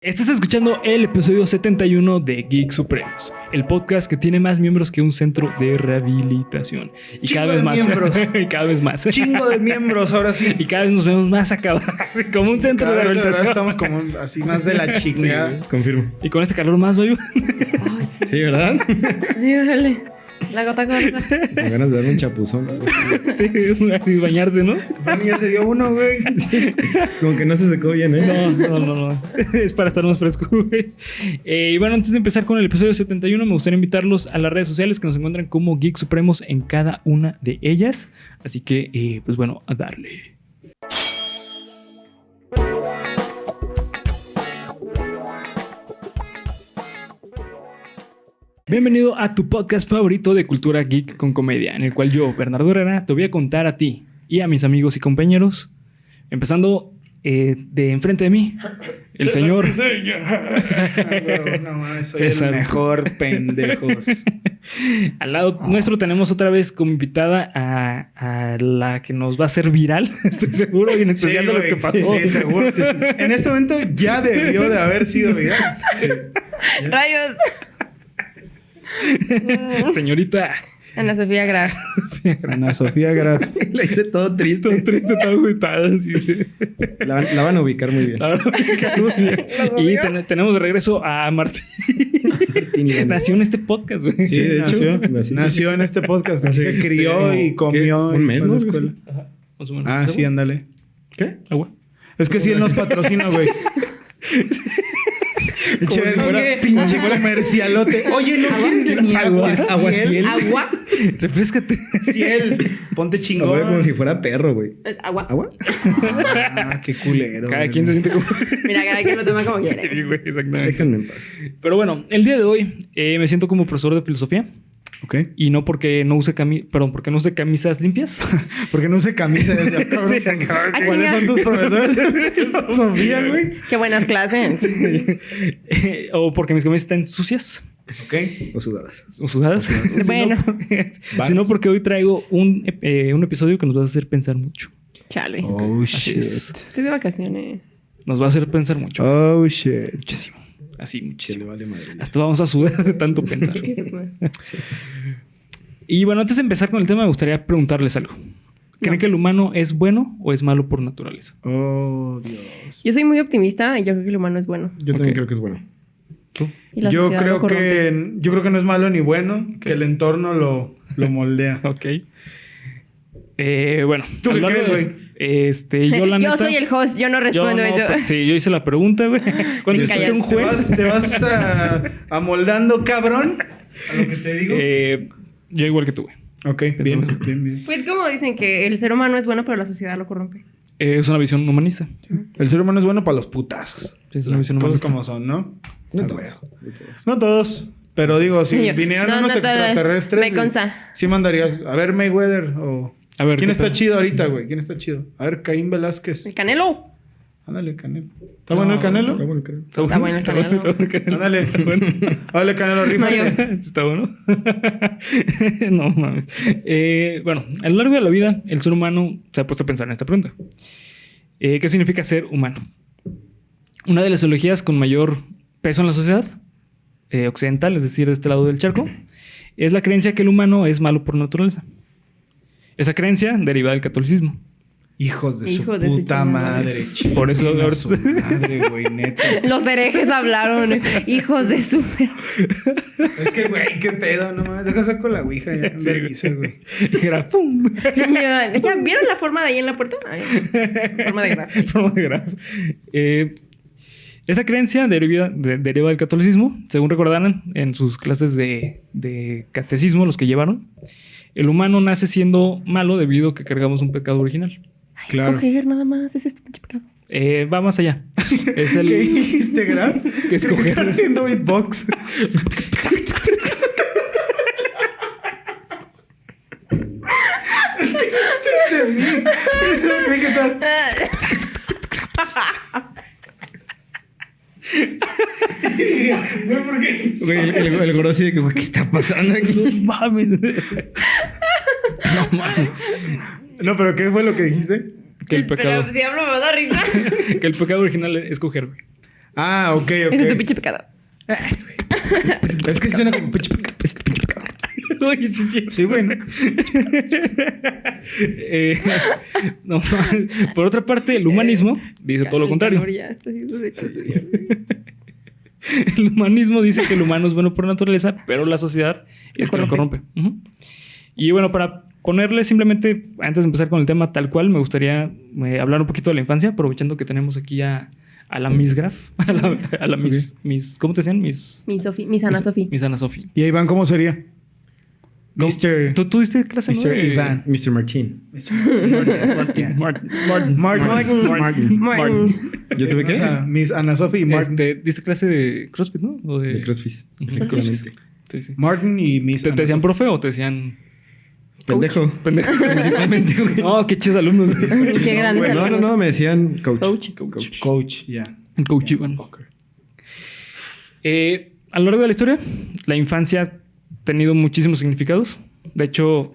Estás escuchando el episodio 71 de Geek Supremos, el podcast que tiene más miembros que un centro de rehabilitación. Y Chingo cada vez de más. miembros. Y cada vez más. Chingo de miembros, ahora sí. Y cada vez nos vemos más acabados, como un centro de Cada vez de verdad rehabilitación. estamos como así más de la chingada. Sí. Confirmo. Y con este calor más, güey. Ay, sí. Sí, ¿verdad? Ay, órale. La gota gorda. Me ganas de darme un chapuzón. Sí, y bañarse, ¿no? Mami ya se dio uno, güey. Como que no se secó bien, ¿eh? No. Es para estar más fresco, güey. Y bueno, antes de empezar con el episodio 71, me gustaría invitarlos a las redes sociales que nos encuentran como Geek Supremos en cada una de ellas. Así que, pues bueno, a darle. Bienvenido a tu podcast favorito de cultura geek con comedia, en el cual yo, Bernardo Herrera, te voy a contar a ti y a mis amigos y compañeros, empezando de enfrente de mí, el señor No mames, soy César. el mejor, pendejos. Al lado nuestro tenemos otra vez como invitada a la que nos va a hacer viral, estoy seguro, y en especial de lo güey, que pasó. Sí, seguro. Sí. En este momento ya debió de haber sido viral. Sí. Rayos. Señorita Ana Sofía Graf. Ana Sofía Graf. La hice todo triste. todo triste, todo agüitada, así. La van a ubicar muy bien. La verdad, me cae muy bien. Y tenemos de regreso a Martín. Nació en este podcast, güey. Sí, de hecho. Nació en este podcast. Así se crió y comió. ¿qué? ¿Un mes, en la no? escuela. Ajá, más o menos. Ah, sí, ándale. ¿Qué? Agua. Es que sí, él nos patrocina, güey. Pinche pinche comercialote. Oye, ¿no quieres de mi agua? Aguaciel. ¿Agua? Refrescate. Ciel. Ponte Habla chingón. como si fuera perro, güey. Es agua. ¿Agua? Ah, qué culero. Cada güey. quien se siente como. Mira, cada quien lo toma como Sí, quiere. güey, exactamente. Déjenme en paz. Pero bueno, el día de hoy me siento como profesor de filosofía. Ok. Y no porque no use porque no use camisas limpias. Porque no se camisa desde acá, cabrón. Sí, cabrón. Ah, ¿Cuáles chinga. son tus profesores de filosofía, güey? Qué buenas clases. O porque mis camisas están sucias Ok. O sudadas. o sudadas. Bueno. Sino porque hoy traigo un episodio que nos va a hacer pensar mucho. Chale. Oh, Así es. Estoy de vacaciones. Nos va a hacer pensar mucho. Oh, shit. Muchísimo. Así, Que le muchísimo. vale madre. Hasta vamos a sudar de tanto pensar. Y bueno, antes de empezar con el tema, me gustaría preguntarles algo. ¿Creen que el humano es bueno o es malo por naturaleza? Oh, Dios. Yo soy muy optimista y yo creo que el humano es bueno. Yo también Ok. creo que es bueno. ¿Tú? Y la Yo sociedad lo corrompe. creo que no es malo ni bueno, que el entorno lo moldea. Ok. Bueno. ¿Tú a qué lo largo crees, de- yo la neta... Yo soy el host, yo no yo respondo no, eso. Sí, yo hice la pregunta, güey. Cuando Cállate. estoy un juez... Te vas amoldando, cabrón, a lo que te digo. Yo igual que tú, güey. Ok, bien. Pues como dicen que el ser humano es bueno, pero la sociedad lo corrompe. Es una visión humanista. El ser humano es bueno para los putazos. Sí, es una visión Cosas humanista. como son, ¿no? No Ah, todos. güey. No todos. No todos. Pero digo, si Y yo, vinieran no, unos no todos. extraterrestres... Me consta. Sí mandarías... A ver, Mayweather o... A ver, ¿Quién ¿qué está tal? chido ahorita, güey? ¿Quién está chido? A ver, Caín Velázquez. El Canelo. Ándale, Canelo. ¿Está bueno el Canelo? Está bueno, creo. Está bueno el Canelo. Está bueno el Canelo. Ándale. Ándale, Canelo, rífate. Está bueno. No mames. Bueno, a lo largo de la vida, el ser humano se ha puesto a pensar en esta pregunta. ¿Qué significa ser humano? Una de las ideologías con mayor peso en la sociedad occidental, es decir, de este lado del charco, es la creencia que el humano es malo por naturaleza. Esa creencia deriva del catolicismo. Hijos de Hijos su de su puta chingada madre. madre. Por eso Chinguen a ahorita- su madre, güey, neta. Los herejes hablaron. Hijos de su... Es que, güey, qué pedo, no mames. Deja saco la ouija ya. Sí, Vergüenza, güey. Y era ¡pum! ¿Ya vieron la forma de ahí en la puerta? Ay, forma de graf. Forma de graf. Esa creencia deriva del catolicismo. Según recordarán en sus clases de catecismo, los que llevaron, el humano nace siendo malo debido a que cargamos un pecado original. Ay, Claro. escoger nada más. Ese es tu pinche pecado. Va más allá. Es el ¿Qué dijiste, Graf? que escoger. Estás haciendo beatbox. Es que no te entendí. Creí que estaba... Güey, ¿por qué? Güey, el gordo así de que, güey, ¿qué está pasando aquí? No mames. No mames. No, pero ¿qué fue lo que dijiste? Que el pecado, Pero si hablo me da risa. que el pecado original es coger, güey. Ah, ok. Ese es tu pinche pecado. Es que suena como pinche pecado. Oye, sí, sí. Sí, bueno. No, por otra parte, el humanismo dice todo lo contrario. Ya está haciendo de hecho suyo. El humanismo dice que el humano es bueno por naturaleza, pero la sociedad es que lo corrompe. Y bueno, para ponerle simplemente, antes de empezar con el tema tal cual, me gustaría hablar un poquito de la infancia, aprovechando que tenemos aquí a la Miss Graf, a la Miss, ¿cómo te decían? Miss Ana Sofi. Miss Ana Sofi. ¿Y Iván cómo sería? Mr. ¿Tú diste clase? Mr. ¿no? Iván. Mr. Martín. Martin. ¿Yo tuve qué? O sea, Miss Ana Sofi y Martin. Diste clase de CrossFit, ¿no? O De CrossFit. Ujú. Efectivamente. Sí, sí. Martin y Miss ¿Te Ana decían Sofi. profe o te decían Pendejo. pendejo? Principalmente, güey. Oh, qué chidos alumnos. Qué grandes No, alumnos. me decían coach. Coach, ya. El coach Iván. A lo largo de la historia, la infancia ha tenido muchísimos significados. De hecho,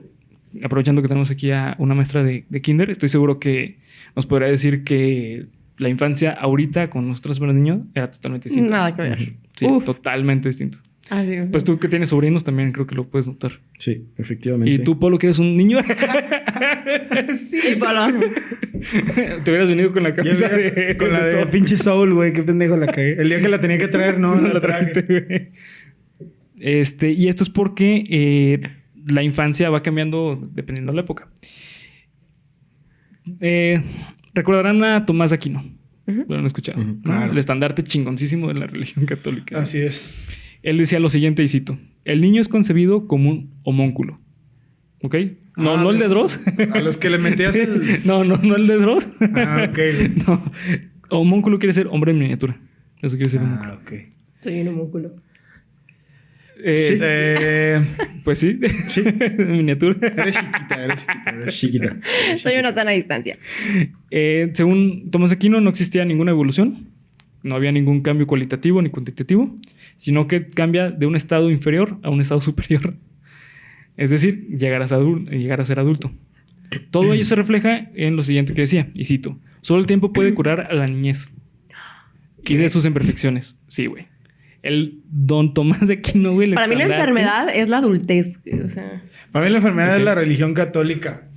aprovechando que tenemos aquí a una maestra de kinder, estoy seguro que nos podrá decir que la infancia ahorita con nosotros los niños era totalmente distinta. Nada que ver. Sí, Uf. totalmente distinto. Ah, sí. Pues tú que tienes sobrinos también creo que lo puedes notar. Sí, efectivamente. Y tú, Pablo, que eres un niño, Sí, Pablo. te hubieras venido con la Ya camisa verás, con la de Soul. pinche Soul, güey. Qué pendejo la cagué. El día que la tenía que traer, no, No la la traje. trajiste, güey. Y esto es porque la infancia va cambiando dependiendo de la época. Recordarán a Tomás de Aquino. Lo han escuchado. Ujú, ¿no? claro. El estandarte chingoncísimo de la religión católica. Así es. Él decía lo siguiente, y cito: el niño es concebido como un homúnculo. ¿Ok? No el de Dross. A los que le metías el... No el de Dross. Ah, ok. No. Homúnculo quiere decir hombre en miniatura. Eso quiere decir homúnculo. Ah, ok. Soy un homúnculo. Pues sí. En miniatura. Eres chiquita. Chiquita. Soy una sana distancia. Según Tomás de Aquino, no existía ninguna evolución. No había ningún cambio cualitativo ni cuantitativo, sino que cambia de un estado inferior a un estado superior. Es decir, llegar a ser adulto. Todo ello se refleja en lo siguiente que decía, y cito: solo el tiempo puede curar a la niñez y de sus imperfecciones. Sí, güey. El don Tomás de Aquino, güey. Para mí la enfermedad es la adultez. O sea, Para mí la enfermedad es la religión católica.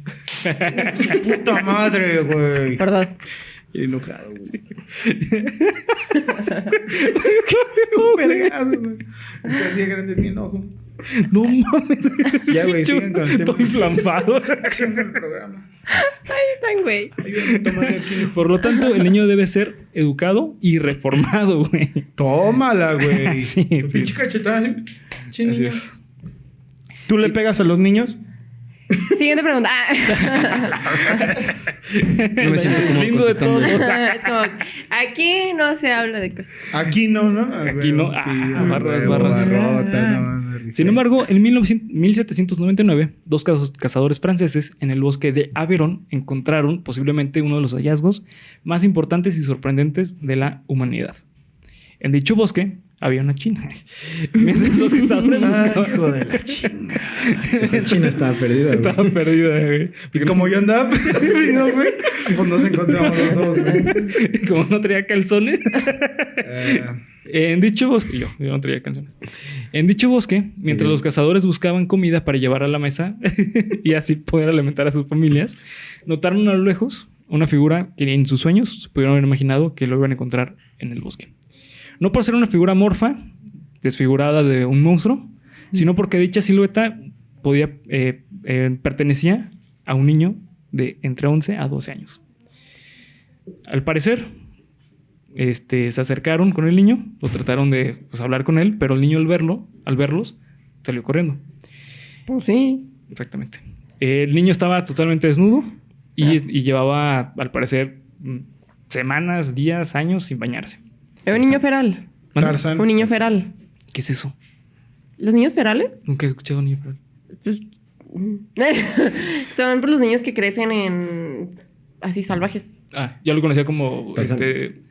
Su puta madre, güey. por dos. Y enojado, güey. Un vergazo, güey. Es que así de grande es mi enojo. No mames. Ya, güey, sigan con el tema. Estoy inflamado. Sigan con el programa. Ay, tan güey. Ayúdame, toma de aquí. Por lo tanto, el niño debe ser educado y reformado, güey. Tómala, güey. Sí, Tu sí. pinche cachetada. Pinche Así niño. es. ¿Tú le pegas a los niños? Siguiente pregunta. No me siento Es cómodo lindo de todo. contestando. Es como, aquí no se habla de cosas. Aquí no, ¿no? Aquí no. Barras. Barrotas, no. Sin embargo, en 1799, dos cazadores franceses en el bosque de Aveyron encontraron posiblemente uno de los hallazgos más importantes y sorprendentes de la humanidad. En dicho bosque había una china. Mientras los cazadores buscaban... Hijo de la chinga. Esa china estaba perdida, güey. Estaba perdida, güey. Y como yo andaba perdido, güey, pues nos encontramos los dos, güey. Como no traía calzones. En dicho bosque... Yo no traía canciones. En dicho bosque, mientras los cazadores buscaban comida para llevar a la mesa y así poder alimentar a sus familias, notaron a lo lejos una figura que en sus sueños se pudieron haber imaginado que lo iban a encontrar en el bosque. No por ser una figura morfa, desfigurada de un monstruo, sino porque dicha silueta pertenecía a un niño de entre 11 a 12 años. Al parecer, se acercaron con el niño, lo trataron de hablar con él, pero el niño al verlos, salió corriendo. Pues sí. Exactamente. El niño estaba totalmente desnudo y llevaba, al parecer, semanas, días, años sin bañarse. Era un niño feral. Tarzán. Un niño feral. ¿Qué es eso? ¿Los niños ferales? Nunca he escuchado un niño feral. Pues, son pues, los niños que crecen en... así salvajes. Yo lo conocía como Tarzán.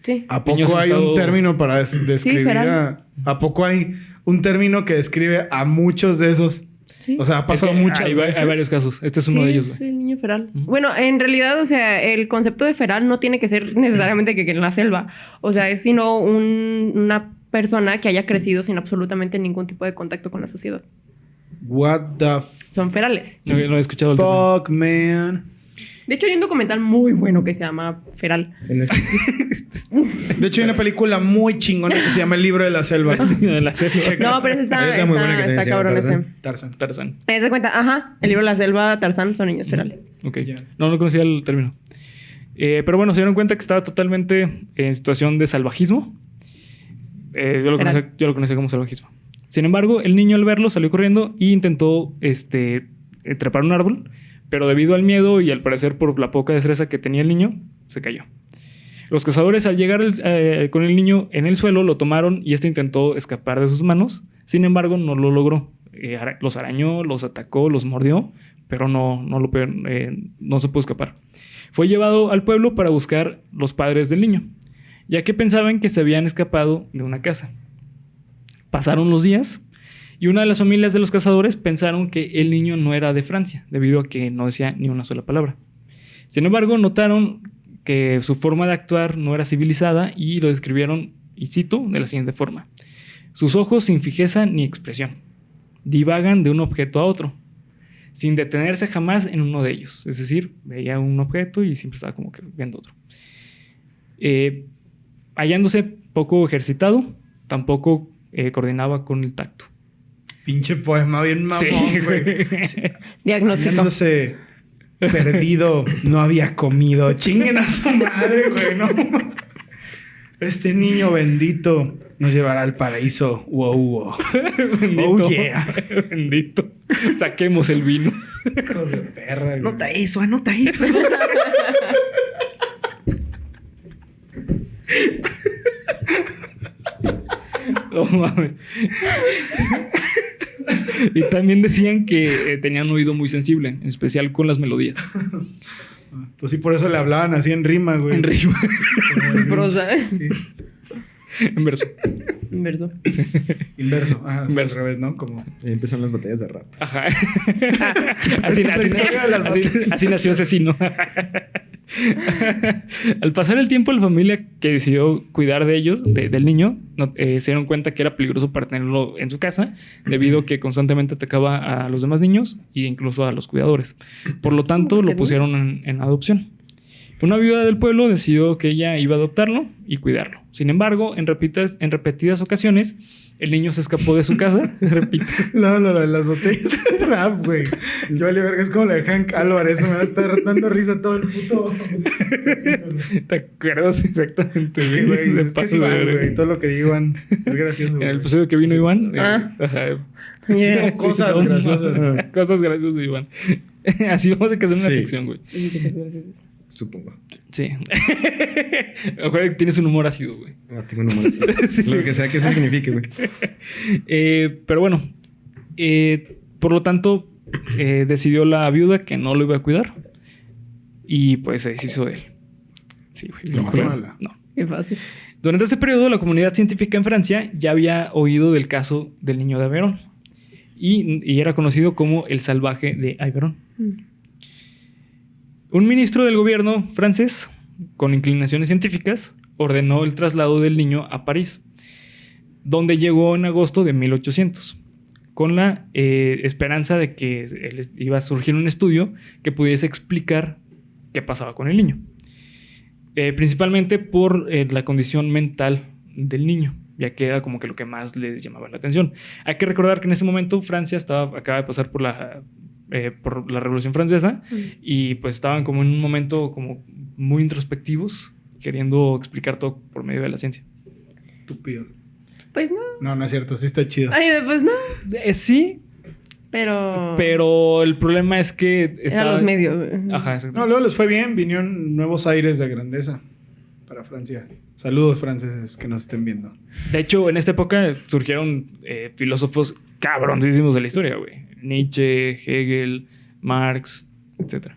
Sí. ¿A Niños poco en hay estado- un término para describir feral. ¿A poco hay un término que describe a muchos de esos? O sea, ha pasado Es que muchas veces. hay varios casos. Este es uno de ellos, Sí, güey. el niño feral. Bueno, en realidad, o sea, el concepto de feral no tiene que ser necesariamente que en la selva. O sea, es sino una persona que haya crecido sin absolutamente ningún tipo de contacto con la sociedad. What the Son ferales. No he escuchado el término. fuck, man. De hecho, hay un documental muy bueno que se llama Feral. En el- De hecho, hay una película muy chingona que se llama El libro de la selva. De la selva. No, pero ese Ahí está muy buena que está se llama cabrón ese. Tarzán. Tarzan. Tarzán. Haz de cuenta, ajá, el libro de la selva, Tarzán, son niños ferales. Ok. Ya. No conocía el término. Pero bueno, se dieron cuenta que estaba totalmente en situación de salvajismo. Feral. Yo lo conocía como salvajismo. Sin embargo, el niño al verlo salió corriendo e intentó trepar un árbol, pero debido al miedo y al parecer por la poca destreza que tenía el niño, se cayó. Los cazadores al llegar con el niño en el suelo lo tomaron y este intentó escapar de sus manos. Sin embargo, no lo logró. Los arañó, los atacó, los mordió, pero no se pudo escapar. Fue llevado al pueblo para buscar los padres del niño, ya que pensaban que se habían escapado de una casa. Pasaron los días y una de las familias de los cazadores pensaron que el niño no era de Francia, debido a que no decía ni una sola palabra. Sin embargo, notaron que su forma de actuar no era civilizada y lo describieron, y cito, de la siguiente forma: sus ojos sin fijeza ni expresión, divagan de un objeto a otro, sin detenerse jamás en uno de ellos. Es decir, veía un objeto y siempre estaba como que viendo otro. Hallándose poco ejercitado, tampoco coordinaba con el tacto. Pinche poema bien mamón, Sí, güey. Diagnóstico. Hallándose perdido, no había comido. Chinguen a su madre, güey, no. Este niño bendito nos llevará al paraíso. Wow, wow. Bendito. Oh, yeah. Bendito. Saquemos el vino. Hijos de perra, güey. Anota eso, anota eso. No mames. Y también decían que tenían un oído muy sensible, en especial con las melodías. Pues sí, por eso le hablaban así en rima, güey. En rima. Prosa, ¿eh? Sí. En verso. Inverso. Inverso. Ah, es Inverso. al revés, ¿no? Como... Ahí empiezan las batallas de rap. Ajá. así nació Asesino. Al pasar el tiempo, la familia que decidió cuidar de ellos, del niño, se dieron cuenta que era peligroso para tenerlo en su casa, debido a que constantemente atacaba a los demás niños e incluso a los cuidadores. Por lo tanto, lo pusieron en adopción. Una viuda del pueblo decidió que ella iba a adoptarlo y cuidarlo. Sin embargo, en repetidas ocasiones, el niño se escapó de su casa. Repito. No, las botellas de rap, güey. Yo vale verga, es como la de Hank Álvarez. Me va a estar dando risa todo el puto. ¿Te acuerdas exactamente? Es que, güey, De es que es paso de Iván, verga. güey. Todo lo que digo, Iván, es gracioso. En güey. el episodio que vino Iván. Ah. Ajá. Yeah. Cosas no, graciosas. Cosas graciosas de Iván. Así vamos a hacer una Sí. sección, güey. Supongo. Sí. Ojalá que tienes un humor ácido, güey. No, tengo un número así. Sí. Lo que sea que eso signifique, güey. Pero bueno, por lo tanto, decidió la viuda que no lo iba a cuidar y pues se deshizo de él. Sí, güey. No, Claro. mala. No. Qué fácil. Durante ese periodo, la comunidad científica en Francia ya había oído del caso del niño de Aveyron y era conocido como el salvaje de Aveyron. Un ministro del gobierno francés, con inclinaciones científicas, ordenó el traslado del niño a París, donde llegó en agosto de 1800, con la esperanza de que iba a surgir un estudio que pudiese explicar qué pasaba con el niño. Principalmente por la condición mental del niño, ya que era como que lo que más les llamaba la atención. Hay que recordar que en ese momento Francia acaba de pasar por la Revolución Francesa y pues estaban como en un momento como muy introspectivos, queriendo explicar todo por medio de la ciencia. Estúpidos. Pues no. No, no es cierto. Sí está chido. Ay, pues no. Sí, pero el problema es que Eran los medios. Ajá, exacto. No, luego les fue bien. Vinieron nuevos aires de grandeza para Francia. Saludos, franceses, que nos estén viendo. De hecho, en esta época surgieron filósofos cabroncísimos de la historia, güey. Nietzsche, Hegel, Marx, etc.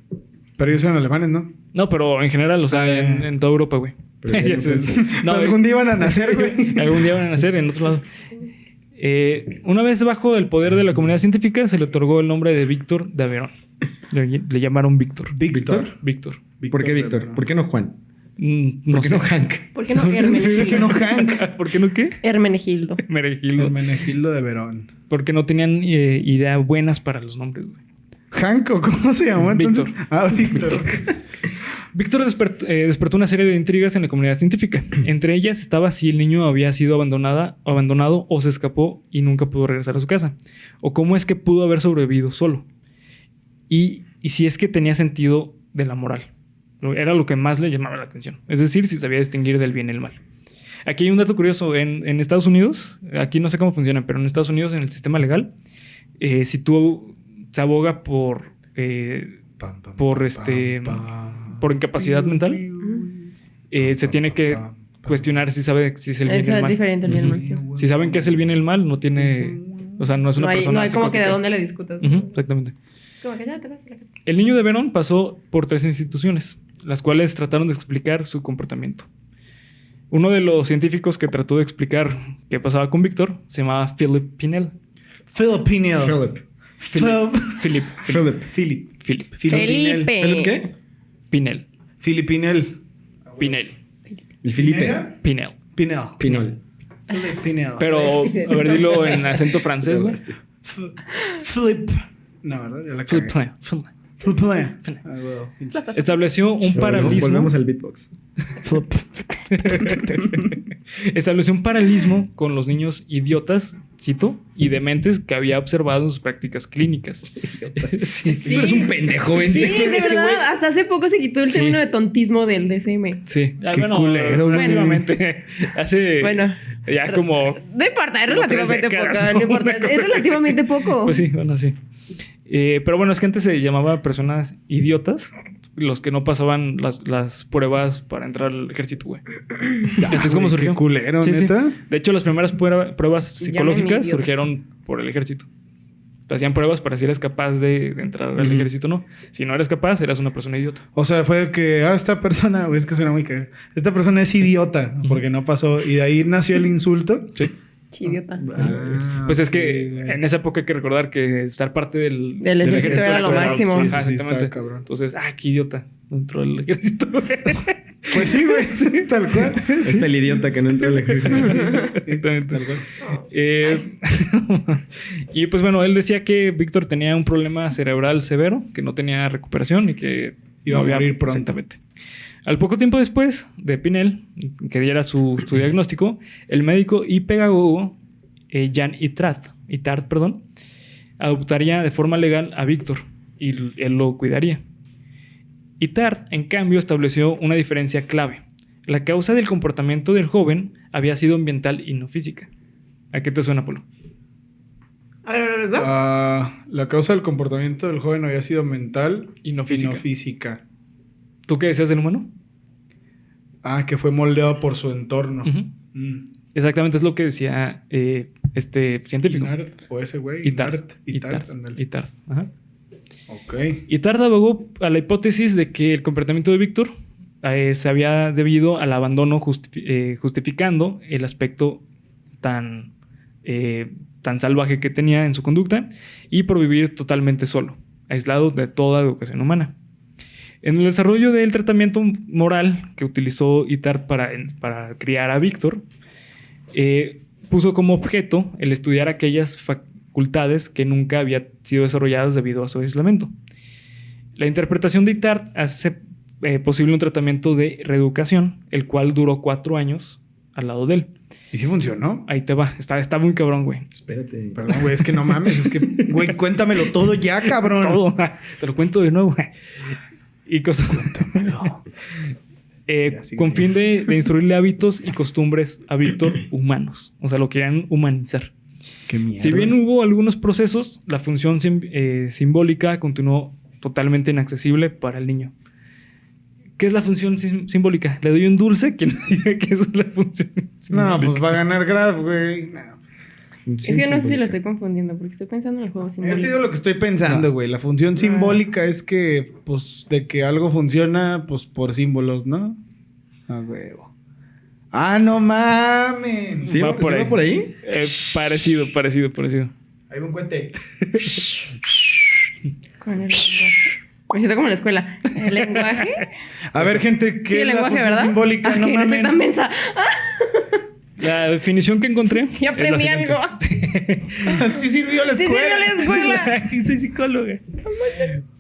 Pero ellos eran alemanes, ¿no? No, pero en general, o sea, en toda Europa, güey. Pero ya no Ya sé. pienso. No, Algún día iban a nacer, güey. algún día van a nacer en otro lado. Una vez bajo el poder de la comunidad científica, se le otorgó el nombre de Víctor de Aveyron. Le llamaron Víctor. ¿Víctor? Víctor. ¿Por qué Víctor? ¿Por qué no Juan? No ¿Por qué sé. no Hank? ¿Por qué no ¿Por qué Hermenegildo? no Hank? ¿Por qué no qué? Hermenegildo. Hermenegildo. Hermenegildo de Verón. Porque no tenían ideas buenas para los nombres, güey. ¿Hank o cómo se llamó entonces? Víctor. Ah, Víctor. Víctor despertó una serie de intrigas en la comunidad científica. Entre ellas estaba si el niño había sido abandonado o se escapó y nunca pudo regresar a su casa. O cómo es que pudo haber sobrevivido solo. Y si es que tenía sentido de la moral. Era lo que más le llamaba la atención. Es decir, si sabía distinguir del bien y el mal. Aquí hay un dato curioso. En Estados Unidos, aquí no sé cómo funciona, pero en Estados Unidos, en el sistema legal, si tú se aboga por por incapacidad mental, se tiene que cuestionar si sabe si es el bien y el Es mal. diferente el bien y el mal, sí. Si saben qué es el bien y el mal, no tiene... O sea, no es una No hay, persona no hay como que de psicótica. dónde le discutas. Ujú, exactamente. Como que ya te vas a la casa. El niño de Verón pasó por 3 instituciones, las cuales trataron de explicar su comportamiento. Uno de los científicos que trató de explicar qué pasaba con Víctor se llamaba Philip Pinel. Filipinel. Philip. Felipe. ¿Philip qué? Pinel. Filipinel. Pinel. El Felipe. ¿Pinel? Pinel. Pinel. Pinol. Filipinel. Pero, a ver, dilo en acento francés, güey. Flip. No, ¿verdad? Ya la Philip cagué. Pinel. Flip. Ah, huevo. Estableció un paralelismo. Volvemos al beatbox. Estableció un paralelismo con los niños idiotas, cito, y dementes que había observado en sus prácticas clínicas. Sí. Sí. Tú eres un pendejo, ¿ves? Sí, Es que, de verdad. güey- Hasta hace poco se quitó el Sí. término de tontismo del DSM. Sí. Qué culero, güey. Relativamente. Hace Bueno. ya como... No importa, es Como 3 relativamente décadas, poco. ¿no? No importa, Una cosa es así. relativamente poco. Pues sí, bueno, sí. Pero bueno, es que antes se llamaba personas idiotas los que no pasaban las pruebas para entrar al ejército, güey. Así es como Güey, surgió. Qué culero, Sí, sí. ¿neta? De hecho, las primeras pruebas Llámenme psicológicas idiota. surgieron por el ejército. Te hacían pruebas para si eres capaz de entrar al ejército o no. Si no eres capaz, eras una persona idiota. O sea, fue que, esta persona, güey, es que suena muy cagado. Esta persona es idiota porque no pasó. Y de ahí nació el insulto. Sí. Chidiota. Pues es que ok, güey. en esa época hay que recordar que estar parte del ejército era lo máximo. Sí, Ajá, sí, exactamente. está cabrón. Entonces, qué idiota. No entró al ejército. Pues sí, güey, sí, tal cual. Está el idiota que no entró al ejército. Exactamente. Y pues bueno, él decía que Víctor tenía un problema cerebral severo, que no tenía recuperación y que Iba a no había- morir pronto. Exactamente. Al poco tiempo después de Pinel, que diera su diagnóstico, el médico y pedagogo Jan Itard, adoptaría de forma legal a Víctor y él lo cuidaría. Itard, en cambio, estableció una diferencia clave. La causa del comportamiento del joven había sido ambiental y no física. ¿A qué te suena, Polo? A ver. La causa del comportamiento del joven había sido mental Y no y física. no física. ¿Tú qué decías del humano? Que fue moldeado por su entorno. Ujú. Mm. Exactamente, es lo que decía este científico. Inard, o ese güey. Itard. Ándale. Itard. Ajá. Ok. Itard abogó a la hipótesis de que el comportamiento de Víctor se había debido al abandono justificando el aspecto tan salvaje que tenía en su conducta y por vivir totalmente solo, aislado de toda educación humana. En el desarrollo del tratamiento moral que utilizó Itard para criar a Víctor, puso como objeto el estudiar aquellas facultades que nunca habían sido desarrolladas debido a su aislamiento. La interpretación de Itard hace posible un tratamiento de reeducación, el cual duró 4 años al lado de él. ¿Y si funcionó? Ahí te va, está muy cabrón, güey. Espérate. Perdón, güey, es que no mames. Es que, güey, cuéntamelo todo ya, cabrón. Todo, te lo cuento de nuevo. Y cosas. Ya, sigue. Con fin de instruirle hábitos y costumbres a Víctor humanos. O sea, lo querían humanizar. Qué mierda. Si bien hubo algunos procesos, la función simbólica continuó totalmente inaccesible para el niño. ¿Qué es la función simbólica? ¿Le doy un dulce? ¿Quién diga que eso es la función simbólica? No, pues va a ganar Graf, güey. No. Es que no sé si lo estoy confundiendo porque estoy pensando en el juego Yo te simbólico. digo lo que estoy pensando, güey. La función simbólica es que, pues, de que algo funciona, pues, por símbolos, ¿no? A huevo. Ah, no mames. ¿Sí Va va por ¿sí ahí. va por ahí? Parecido. Ahí va un cuente. Con el lenguaje. Me siento como en la escuela. ¿El lenguaje? A ver, gente, ¿qué Sí, es el la lenguaje, función ¿verdad? simbólica? Ah, No que no soy mames. tan mensa. La definición que encontré. Sí es la aprendí siguiente. algo. Sí sirvió la Sí, escuela. sirvió la escuela. Sí, soy psicóloga.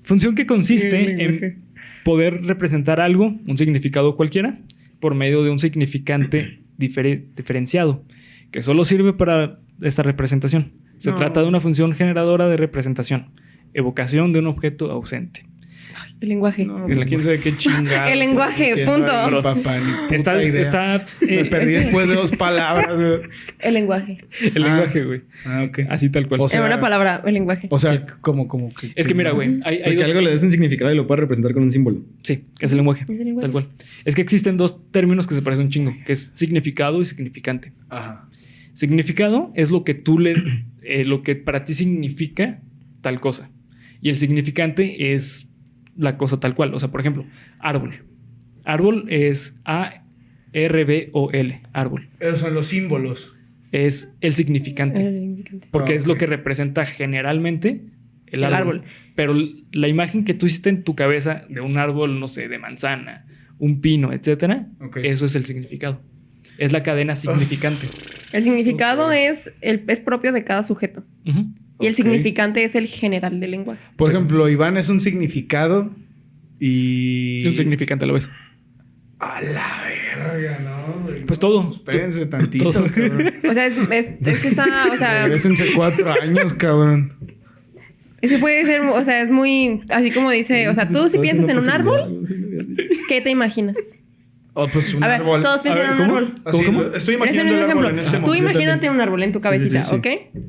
Función que consiste El lenguaje. en poder representar algo, un significado cualquiera, por medio de un significante diferenciado, que solo sirve para esta representación. Se No. trata de una función generadora de representación, evocación de un objeto ausente. El lenguaje. No, pues quién sabe qué chingada. El lenguaje, punto. Papá, ni puta Está, idea. está Me perdí después de 2 palabras, güey. El lenguaje. el lenguaje, güey. Ah, ok. Así tal cual. O sea, En una palabra, el lenguaje. O sea, como que... es que mira, güey, hay Porque dos... algo le des un significado y lo puedes representar con un símbolo. Sí, es el lenguaje, Es el lenguaje. tal cual. Es que existen dos términos que se parecen un chingo, que es significado y significante. Ajá. Significado es lo que lo que para ti significa tal cosa. Y el significante es la cosa tal cual. O sea, por ejemplo, árbol. Árbol es A-R-B-O-L, árbol. Esos son los símbolos. Es el significante. El significante. Porque Ah, es lo ok. que representa generalmente el El árbol. árbol. Pero la imagen que tú hiciste en tu cabeza de un árbol, no sé, de manzana, un pino, etcétera, Ok. eso es el significado. Es la cadena significante. El significado Ok. es propio de cada sujeto. Ujú. Y el Ok. significante es el general del lenguaje. Por ejemplo, Iván es un significado y... Un significante a la vez. A la verga, ¿no? güey? Pues todo. Espérense tantito, Todo. cabrón. O sea, es que está, o sea, Regrésense 4 años, cabrón. es que puede ser, o sea, es muy, así como dice, o sea, tú si piensas en un árbol, ¿qué te imaginas? Oh, pues un A ver, árbol. todos piensan A ver, en un ¿cómo? árbol. Así, ¿Cómo? Estoy Ese imaginando es el un árbol ejemplo. en este Tú momento. imagínate un árbol en tu cabecita, sí, sí. ¿ok?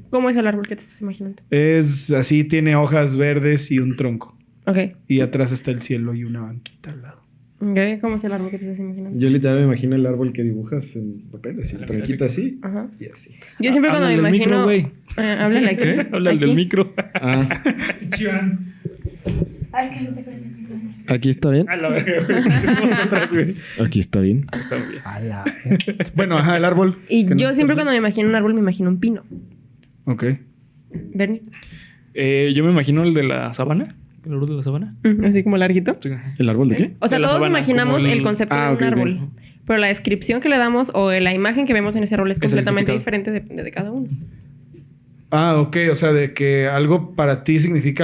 ¿Cómo es el árbol que te estás imaginando? Es así, tiene hojas verdes y un tronco. Ok. Y atrás está el cielo y una banquita al lado. Ok, ¿cómo es el árbol que te estás imaginando? Yo literal me imagino el árbol que dibujas en papel, así, el tronquito así Ajá. y así. Yo siempre cuando me Háblale al imagino... micro, güey. Háblale aquí. ¿Qué? Habla aquí. del micro. Ah, aquí está bien. A la verga, güey. Vamos atrás, güey. Aquí está bien. Está muy bien. Bueno, ajá, el árbol. Y que yo nos siempre estás- cuando me imagino un árbol me imagino un pino. Ok. Bernie. Yo me imagino el de la sabana. ¿El árbol de la sabana? Así como larguito. Sí. ¿El árbol de qué? O sea, De la todos sabana, imaginamos como el concepto de un ok, ok. árbol. Pero la descripción que le damos o la imagen que vemos en ese árbol es Es el completamente significado. diferente depende de cada uno. Ah, ok. O sea, de que algo para ti significa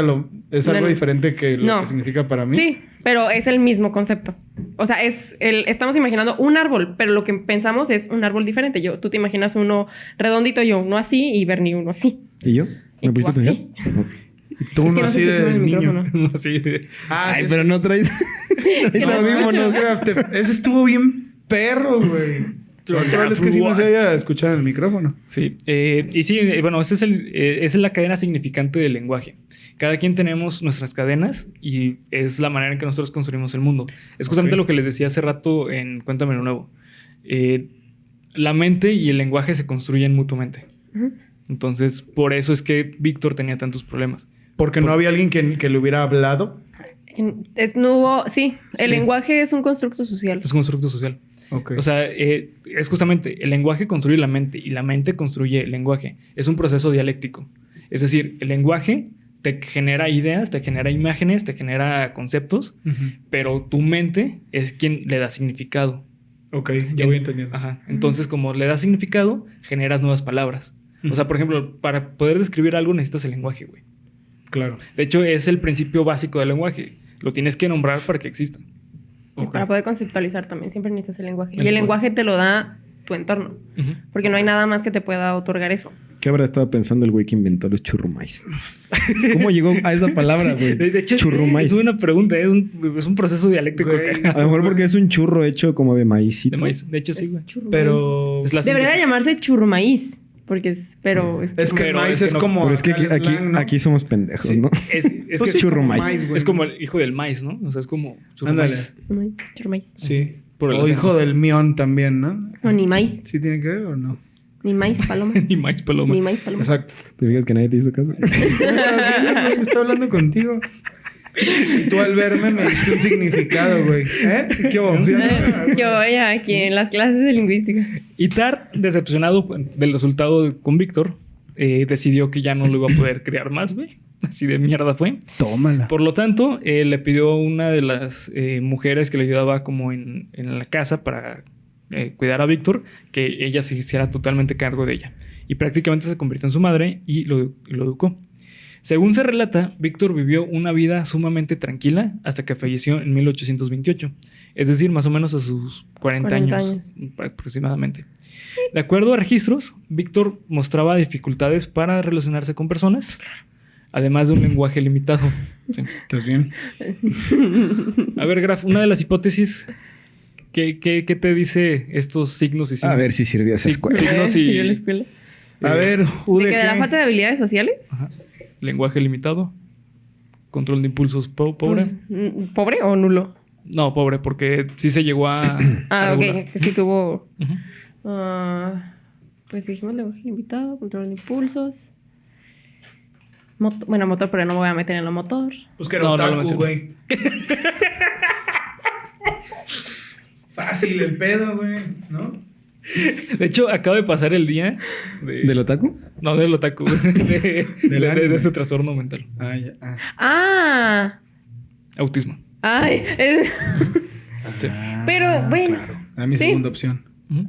es algo No, no. diferente que lo No. que significa para mí. Sí, pero es el mismo concepto. O sea, estamos imaginando un árbol, pero lo que pensamos es un árbol diferente. Tú te imaginas uno redondito, yo uno así y Bernie uno así. ¿Y yo? Y ¿Me tú pusiste así. atención? Ok. Y tú Es uno que no así se escucha de en el niño. micrófono. Sí, sí. Ah, Ay, sí, pero no traes, traes no, audífonos. Ese estuvo bien perro, güey. Lo probable es que sí no se haya escuchado en el micrófono. Sí, y sí, bueno, esa es la cadena significante del lenguaje. Cada quien tenemos nuestras cadenas y es la manera en que nosotros construimos el mundo. Es justamente Ok. lo que les decía hace rato en Cuéntame lo Nuevo. La mente y el lenguaje se construyen mutuamente. Ujú. Entonces, por eso es que Víctor tenía tantos problemas. Porque no había alguien que le hubiera hablado. No hubo, sí, el Sí. lenguaje es un constructo social. Es un constructo social. Ok. O sea, es justamente el lenguaje construye la mente y la mente construye el lenguaje. Es un proceso dialéctico. Es decir, el lenguaje te genera ideas, te genera imágenes, te genera conceptos, Ujú. pero tu mente es quien le da significado. Ok, ya voy entendiendo. Ajá. Entonces, como le das significado, generas nuevas palabras. O sea, por ejemplo, para poder describir algo necesitas el lenguaje, güey. Claro. De hecho, es el principio básico del lenguaje. Lo tienes que nombrar para que exista. Y Ok. para poder conceptualizar también siempre necesitas el lenguaje. El Y el lenguaje. lenguaje te lo da tu entorno. Ujú. Porque no hay nada más que te pueda otorgar eso. ¿Qué habrá estado pensando el güey que inventó los churrumais? ¿Cómo llegó a esa palabra, güey? De hecho, Churrumais. es una pregunta, es un proceso dialéctico Güey. cagado. A lo mejor porque es un churro hecho como de maízito. De maíz. De hecho, sí, Es güey. churro Pero... Es la Debería de síntesis. llamarse churmaíz. Porque es... Pero es... Es que el Pero maíz es que es no- como... Pero es que acá el aquí, slang, ¿no? aquí somos pendejos, Sí. ¿no? Es Pues que sí, churro como maíz. güey. es como el hijo del maíz, ¿no? O sea, es como churro Ándale. maíz. Churmaíz. Sí. Por el O acento. hijo del mión también, ¿no? No, ni maíz. ¿Sí tiene que ver o no? Ni maíz paloma. Ni maíz paloma. Ni maíz paloma. Exacto. ¿Te fijas que nadie te hizo caso? ¿Me estabas viendo, güey? Me estaba hablando contigo. Y tú al verme me diste un significado, güey. ¿Eh? ¿Qué hubo? ¿Sí? Yo voy aquí en las clases de lingüística. Y Tart, decepcionado del resultado con Víctor, decidió que ya no lo iba a poder criar más, güey. Así de mierda fue. Tómala. Por lo tanto, le pidió a una de las mujeres que le ayudaba como en la casa para cuidar a Víctor, que ella se hiciera totalmente cargo de ella. Y prácticamente se convirtió en su madre y lo educó. Según se relata, Víctor vivió una vida sumamente tranquila hasta que falleció en 1828. Es decir, más o menos a sus 40 años aproximadamente. De acuerdo a registros, Víctor mostraba dificultades para relacionarse con personas, además de un lenguaje limitado. Sí. ¿Estás bien? A ver, Graf, una de las hipótesis, ¿qué te dice estos signos y signos? A ver si sirvió esa escuela. Signos Sí, yo en la y escuela. A ver, ¿De que de la falta de habilidades sociales? ajá, lenguaje limitado, control de impulsos pobre. Pues, ¿pobre o nulo? No, pobre, porque sí se llegó a... Ah, a ok. regular. Que sí tuvo... Ujú. Pues dijimos lenguaje limitado, control de impulsos. Bueno, motor, pero no me voy a meter en el motor. Pues que era No, no lo otaku, mencioné. güey. Fácil el pedo, güey, ¿no? De hecho, acaba de pasar el día de... ¿Del otaku? No, del otaku. De anime. ese trastorno mental. Ah, ya. Ah. ¡Ah! Autismo. ¡Ay! Sí. Pero, bueno. Claro. Era mi Sí. segunda opción. Ujú.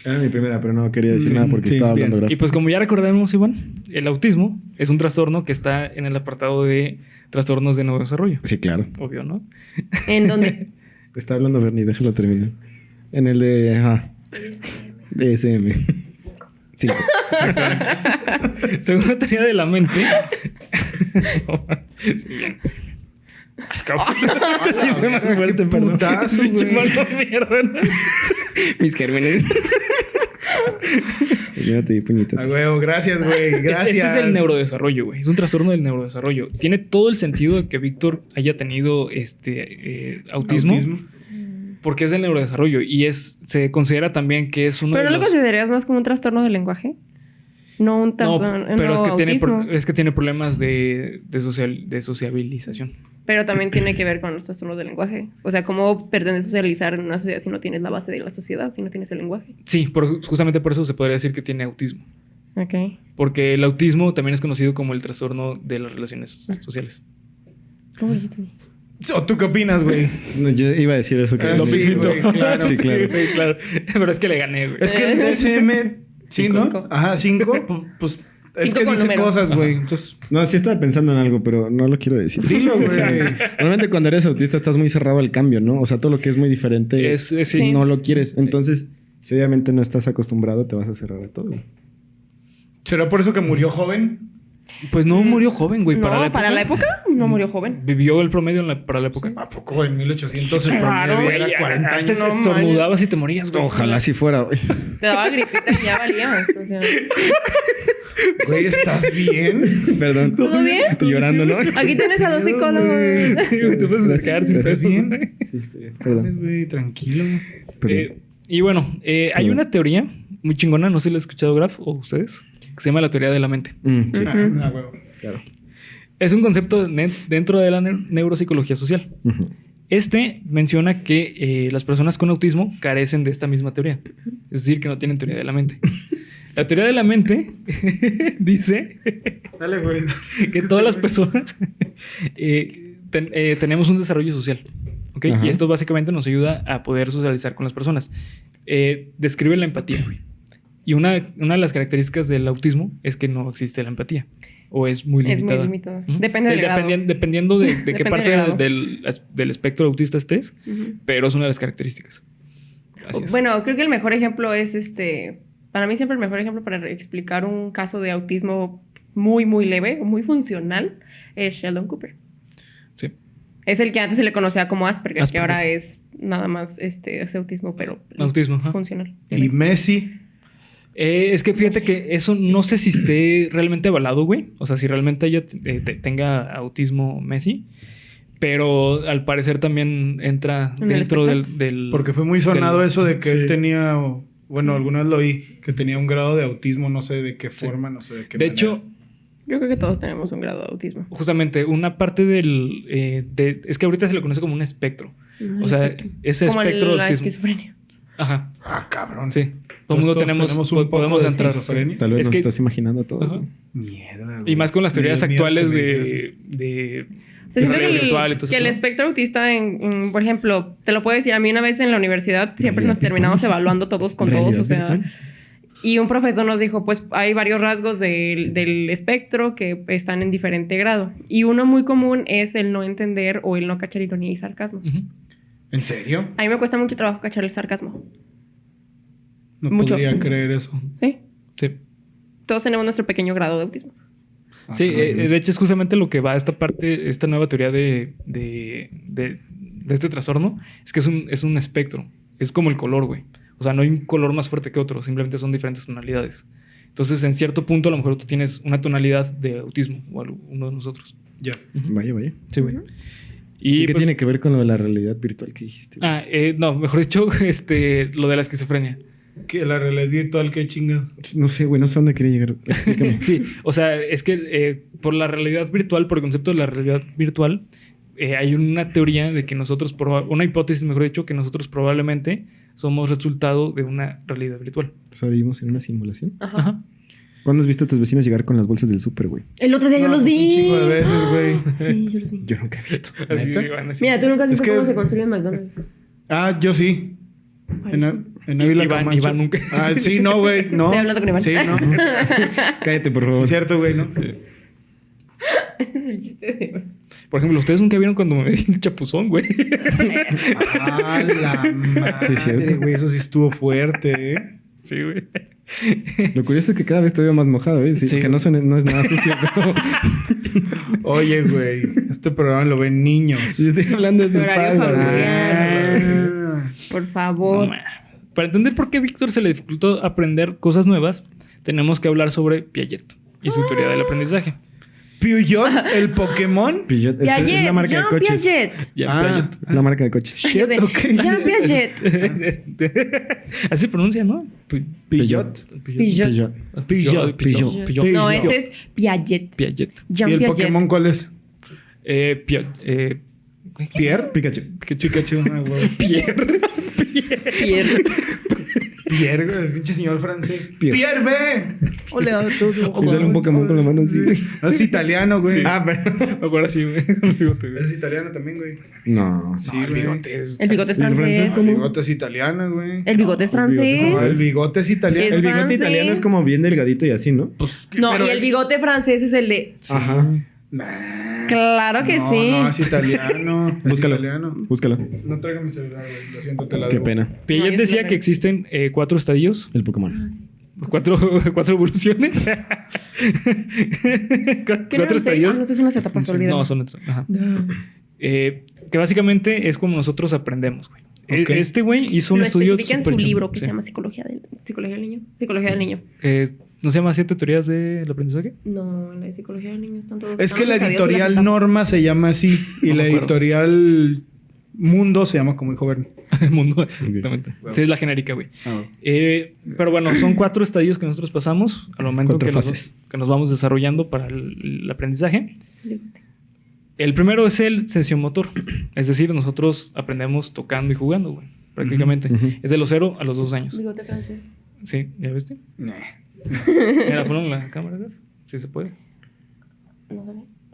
Era mi primera, pero no quería decir Sí, nada porque sí, estaba hablando bien. grave. Y pues como ya recordamos, Iván, el autismo es un trastorno que está en el apartado de trastornos de neurodesarrollo. Sí, claro. Obvio, ¿no? ¿En dónde? Está hablando Bernie, déjalo terminar. En el de... Ajá. DSM. 5. Según la teoría de la mente... Sí, bien. Ay, cabrón. Fue más fuerte, perdón. Putazo, Pinche güey. malo mierda, ¿no? Mis gérmenes. Yo no te di puñito. A huevo, gracias, güey. Gracias. Este es el neurodesarrollo, güey. Es un trastorno del neurodesarrollo. Tiene todo el sentido de que Víctor haya tenido autismo. Porque es el neurodesarrollo. Y se considera también que es uno ¿Pero de no lo los... considerarías más como un trastorno del lenguaje? No un No, trastorno. pero es que, autismo. es que tiene problemas de sociabilización. Pero también tiene que ver con los trastornos del lenguaje. O sea, ¿cómo pretendes socializar en una sociedad si no tienes la base de la sociedad, si no tienes el lenguaje? Sí, justamente por eso se podría decir que tiene autismo. Ok. Porque el autismo también es conocido como el trastorno de las relaciones sociales. ¿Cómo yo tenía? ¿O tú qué opinas, güey? No, yo iba a decir eso. Que Ah, Lo sí, mismito. güey, claro. Sí, claro. güey, claro. Pero es que le gané, güey. Es que el DSM, sí, Cinco. ¿no? Ajá, 5. Pues es Cinco que con dice número. cosas, güey. Entonces, No, sí estaba pensando en algo, pero no lo quiero decir. dilo, güey. Normalmente cuando eres autista estás muy cerrado al cambio, ¿no? O sea, todo lo que es muy diferente Sí. no lo quieres. Entonces, si obviamente no estás acostumbrado, te vas a cerrar a todo. ¿Será por eso que murió joven? Pues no murió joven, güey. No, para la época no murió joven. Vivió el promedio para la época. ¿A poco en 1800 el Claro, promedio güey, era 40 años? Antes No estornudabas y te morías, güey. Ojalá si fuera, güey. Te daba gripita y ya valías. O sea, Güey, ¿estás bien? Perdón. ¿todo bien? Estoy llorando, ¿no? Aquí tienes a dos psicólogos. Sí, güey, te puedes sacar sin Gracias. peso. bien? güey. Sí, estoy bien. Perdón. Güey, tranquilo. Perdón. Y bueno, hay una teoría muy chingona, no sé si la has escuchado, Graf, o ustedes, que se llama la teoría de la mente. Sí, Ah, huevo. claro. Es un concepto dentro de la neuropsicología social. Ujú. Este menciona que las personas con autismo carecen de esta misma teoría. Es decir, que no tienen teoría de la mente. La teoría de la mente dice Dale, güey. que todas las personas tenemos un desarrollo social. ¿Ok? Ajá. Y esto básicamente nos ayuda a poder socializar con las personas. Describe la empatía, güey. Y una de las características del autismo es que no existe la empatía. O es muy Es limitada. muy limitada. Ujú. Depende del grado. Dependiendo de qué Depende parte del grado. del espectro autista estés, Ujú. pero es una de las características. Así es. Bueno, creo que el mejor ejemplo es para mí siempre el mejor ejemplo para explicar un caso de autismo muy, muy leve, muy funcional, es Sheldon Cooper. Sí. Es el que antes se le conocía como Asperger, que Asperger. ahora es nada más ese autismo, pero Autismo, ajá. funcional. Y Messi. Es que fíjate que eso no sé si esté realmente avalado, güey. O sea, si realmente ella tenga autismo Messi. Pero al parecer también entra ¿En el dentro espectro? del... Porque fue muy sonado del- eso de que él Sí. tenía... Bueno, alguna vez lo oí. Que tenía un grado de autismo, no sé de qué forma, no sé de qué De manera. hecho, Yo creo que todos tenemos un grado de autismo. Justamente, una parte del... es que ahorita se le conoce como un espectro. O sea, ese como espectro de la autismo. esquizofrenia. Ajá, Ah, cabrón. sí. Todo el mundo tenemos un poco podemos de entrar. esquizofrenia. Tal vez Es nos que- estás imaginando todo. Ajá. ¿no? Mierda, güey. Y más con las teorías Me dio miedo actuales que me dijeras eso. de Se dice realidad que virtual y todo que eso, el ¿no? espectro autista, por ejemplo, te lo puedo decir, a mí una vez en la universidad siempre Realidad nos terminamos virtual. evaluando todos con todos, Realidad o sea... virtual. Y un profesor nos dijo, pues hay varios rasgos del espectro que están en diferente grado. Y uno muy común es el no entender o el no cachar ironía y sarcasmo. Ujú. ¿En serio? A mí me cuesta mucho trabajo cachar el sarcasmo. No Mucho. podría creer eso. ¿Sí? Sí. Todos tenemos nuestro pequeño grado de autismo. Ah, Sí, cabrón. de hecho es justamente lo que va a esta parte, esta nueva teoría de este trastorno, es que es un espectro, es como el color, güey. O sea, no hay un color más fuerte que otro, simplemente son diferentes tonalidades. Entonces, en cierto punto, a lo mejor tú tienes una tonalidad de autismo o uno de nosotros. Ya. Vaya, vaya. Sí, güey. ¿Y qué pues, tiene que ver con lo de la realidad virtual que dijiste? no, mejor dicho, lo de la esquizofrenia. ¿Qué? La realidad virtual, qué chingado. No sé, güey, no sé a dónde quería llegar. Explícame. Sí, o sea, es que por la realidad virtual, por el concepto de la realidad virtual, hay una teoría de que nosotros, una hipótesis, mejor dicho, que nosotros probablemente somos resultado de una realidad virtual. O sea, vivimos en una simulación. Ajá. Ajá. ¿Cuándo has visto a tus vecinos llegar con las bolsas del súper, güey? El otro día yo No, los pues, vi. un chingo de veces, güey. Sí, yo los vi. Yo nunca he visto. Así ¿Neta? van así. Mira, tú nunca has Es visto que- cómo se construye un McDonald's. Ah, yo sí. En Ávila Iván- Camacho. Iván nunca. Ah, sí, no, güey. No. Estoy hablando con Iván. Sí, no. Cállate, por Sí, favor. es cierto, güey, ¿no? Es el chiste de... Por ejemplo, ustedes nunca vieron cuando me di el chapuzón, güey. Ah, la Sí, es cierto. madre, güey. Eso sí estuvo fuerte, ¿eh? Sí, güey. Lo curioso es que cada vez te veo más mojado, ¿eh? Sí, Sí. que no, no es nada sucio, pero... Oye, güey. Este programa lo ven niños. Yo estoy hablando de sus Horario padres. familiar. Ah. Por favor. No, ma. Para entender por qué a Víctor se le dificultó aprender cosas nuevas, tenemos que hablar sobre Piaget y su teoría del aprendizaje. Peugeot, el Pokémon. Peugeot, es Piaget, la marca de Jean coches. Piaget. Ya, Ah. Es la marca de coches. Shit, De- ok. Jean Piaget. Piaget. Así se pronuncia, ¿no? Peugeot. Peugeot. Peugeot. No, Peugeot. este es Piaget. Piaget. ¿Y Jean el Piaget. Pokémon cuál es? ¿Pierre? Pikachu. Pikachu. Ah, güey. Pierre. Pierre. Pierre, güey, el pinche señor francés. Pierre. Pierre, ve. Hola, todo. Y sale un Pokémon con la mano así, güey. No, es italiano, güey. Ah, pero... Ahora sí, güey. Con el bigote, güey. Es italiano también, güey. No, sí. Sí, No, el güey. bigote es... El bigote es ¿Y el francés francés. El cómo? bigote es italiano, güey. El bigote es francés. No, el bigote es italiano. Es El bigote francés. italiano es como bien delgadito y así, ¿no? Pues, No, pero y el es- bigote francés es el de... Ajá. Nah. Claro que No, sí. No, es italiano. Es Búscalo. italiano. Búscalo. No traigo mi celular, güey. Lo siento, te la Qué debo. pena. Piaget No, yo sí decía lo que creo. existen 4 estadios, El Pokémon. cuatro evoluciones. ¿Qué Cuatro no sé? estadios. Ah, no, esas son las etapas, olvídalo. No, son otras. Ajá. Que básicamente es como nosotros aprendemos, güey. Ok. Este güey hizo un Lo estudio especifica en su súper libro chingón, que sí. se llama Psicología del Niño. Psicología del Niño. ¿No se llama 7 teorías del aprendizaje? No, en la de Psicología del Niño están todos... Es que la están los estadios de editorial las etapas. Norma se llama así. Y No me la acuerdo. editorial Mundo se llama como dijo Bernie. El mundo, exactamente. Sí, es la genérica, güey. Pero bueno, son 4 estadios que nosotros pasamos al momento 4 que fases. que nos vamos desarrollando para el aprendizaje. El primero es el sensiomotor. Es decir, nosotros aprendemos tocando y jugando, güey. Prácticamente. Ujú. Es de los 0 a los 2 años. Bigote francés. Sí, ¿ya viste? Nah. Mira, ponlo en la cámara, ¿verdad? Sí se puede. No sé.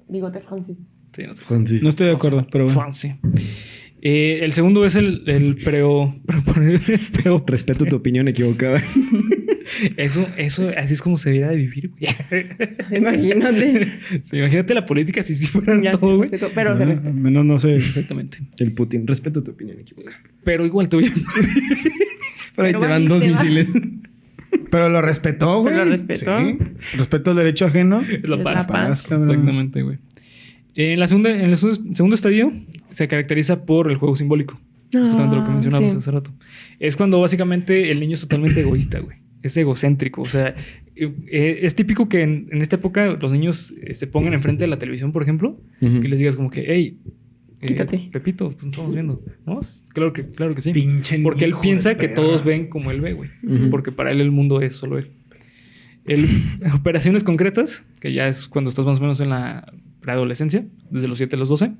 Bigote francés. Sí, no se puede. Francis. No estoy de acuerdo, pero bueno. Francia. El segundo es el preo... Respeto tu opinión equivocada. Eso, así es como se debería de vivir, güey. Imagínate. Sí, imagínate la política si fuera Ya, todo, güey. respeto, pero se Ah, respeta. menos no sé. Exactamente. El Putin. Respeto tu opinión equivocada. Pero igual te voy a... Por ahí Pero te van 2 valiste, va. misiles. Pero lo respetó, güey. Pero lo respetó. Sí. Respeto al derecho ajeno. Es la Es paz. la paz. cabrón. Exactamente, güey. En el segundo estadio se caracteriza por el juego simbólico. Es justamente lo que mencionabas sí. hace rato. Es cuando básicamente el niño es totalmente egoísta, güey. Es egocéntrico. O sea, es típico que en esta época los niños se pongan enfrente de la televisión, por ejemplo, Ujú. que les digas como que, hey, Quítate. Pepito, pues no estamos viendo. ¿No? Claro que sí. Pinche Porque él hijo piensa de que perra. todos ven como él ve, güey. Ujú. Porque para él el mundo es solo él. Operaciones concretas, que ya es cuando estás más o menos en la preadolescencia, desde los 7 a los 12.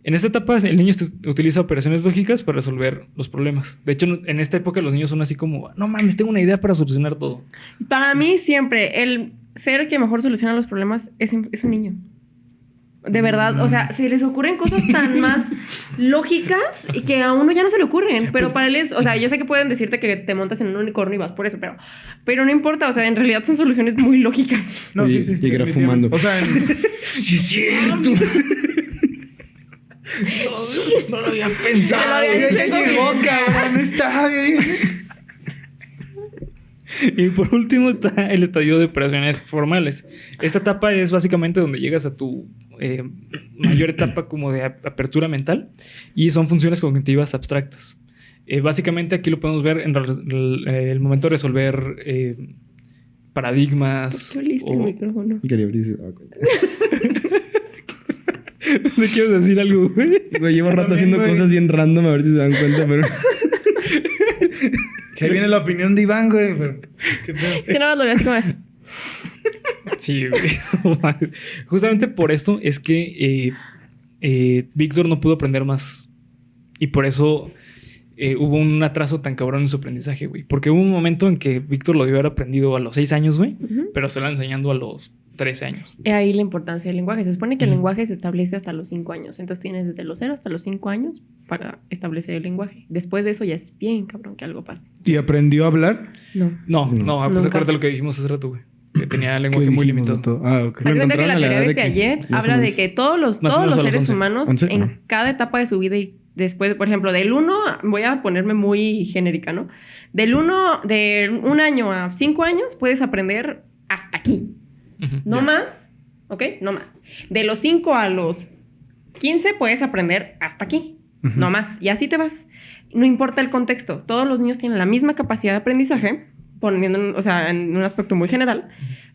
En esta etapa, el niño utiliza operaciones lógicas para resolver los problemas. De hecho, en esta época los niños son así como, no mames, tengo una idea para solucionar todo. Para mí siempre el ser que mejor soluciona los problemas es un niño. De verdad, o sea, se les ocurren cosas tan más lógicas y que a uno ya no se le ocurren. Pero para él es, o sea, yo sé que pueden decirte que te montas en un unicornio y vas por eso, pero no importa, o sea, en realidad son soluciones muy lógicas. No, y, sí. y grafumando. O sea, sí es cierto. No lo había pensado. Ya llegó, cabrón. Está bien. Y por último está el estadio de operaciones formales. Esta etapa es básicamente donde llegas a tu mayor etapa como de apertura mental y son funciones cognitivas abstractas. Básicamente aquí lo podemos ver en el momento de resolver paradigmas. ¿Qué oliste el micrófono? Y quería ver si se daba cuenta. ¿Te quieres decir algo, güey? Güey, llevo rato También, haciendo güey. cosas bien random a ver si se dan cuenta, pero... Que ahí viene la opinión de Iván, güey. Pero, ¿qué pedo? Es que nada más lo veo así como... Sí, güey. Justamente por esto es que Víctor no pudo aprender más. Y por eso hubo un atraso tan cabrón en su aprendizaje, güey. Porque hubo un momento en que Víctor lo debió haber aprendido a los 6 años, güey. Pero se lo enseñando a los 13 años. He ahí la importancia del lenguaje. Se supone que el lenguaje se establece hasta los 5 años. Entonces tienes desde los 0 hasta los 5 años para establecer el lenguaje. Después de eso ya es bien cabrón que algo pase. ¿Y aprendió a hablar? No. No, pues Nunca. acuérdate lo que dijimos hace rato, güey. Que tenía lenguaje ¿Qué muy dijimos limitado. de todo? Ah, ok. Lo Acuérdate que encontraron la a la teoría edad de de que- Piaget más o habla de menos. que todos los Más o menos a los seres 11. humanos 11, en ajá. cada etapa de su vida y después, por ejemplo, del 1, voy a ponerme muy genérica, ¿no? De 1 año a 5 años puedes aprender hasta aquí. Ujú. No Ya. más, ¿ok? No más. De los 5 a los 15 puedes aprender hasta aquí. Ujú. No más. Y así te vas. No importa el contexto. Todos los niños tienen la misma capacidad de aprendizaje, poniendo, o sea, en un aspecto muy general,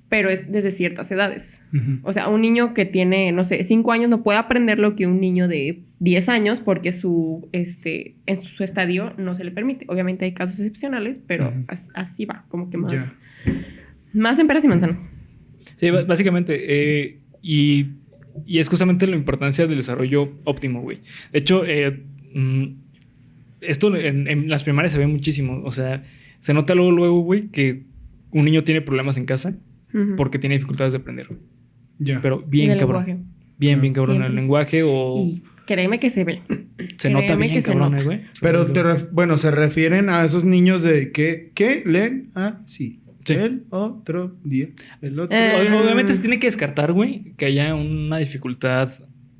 pero es desde ciertas edades. Ujú. O sea, un niño que tiene, no sé, 5 años no puede aprender lo que un niño de 10 años porque en su estadio no se le permite. Obviamente hay casos excepcionales, pero Ujú. así va, como que Ya. más en peras y manzanas. Sí, básicamente. Y es justamente la importancia del desarrollo óptimo, güey. De hecho, esto en las primarias se ve muchísimo. O sea, se nota luego, güey, que un niño tiene problemas en casa Ujú. porque tiene dificultades de aprender. Ya. Pero Y bien del cabrón. lenguaje. Bien cabrón en el Siempre. lenguaje o Y créeme que se ve. se nota créeme bien que se cabrón, nota. güey. Pero bueno, se refieren a esos niños de que leen sí. Sí. El otro día. El otro Obviamente se tiene que descartar, güey, que haya una dificultad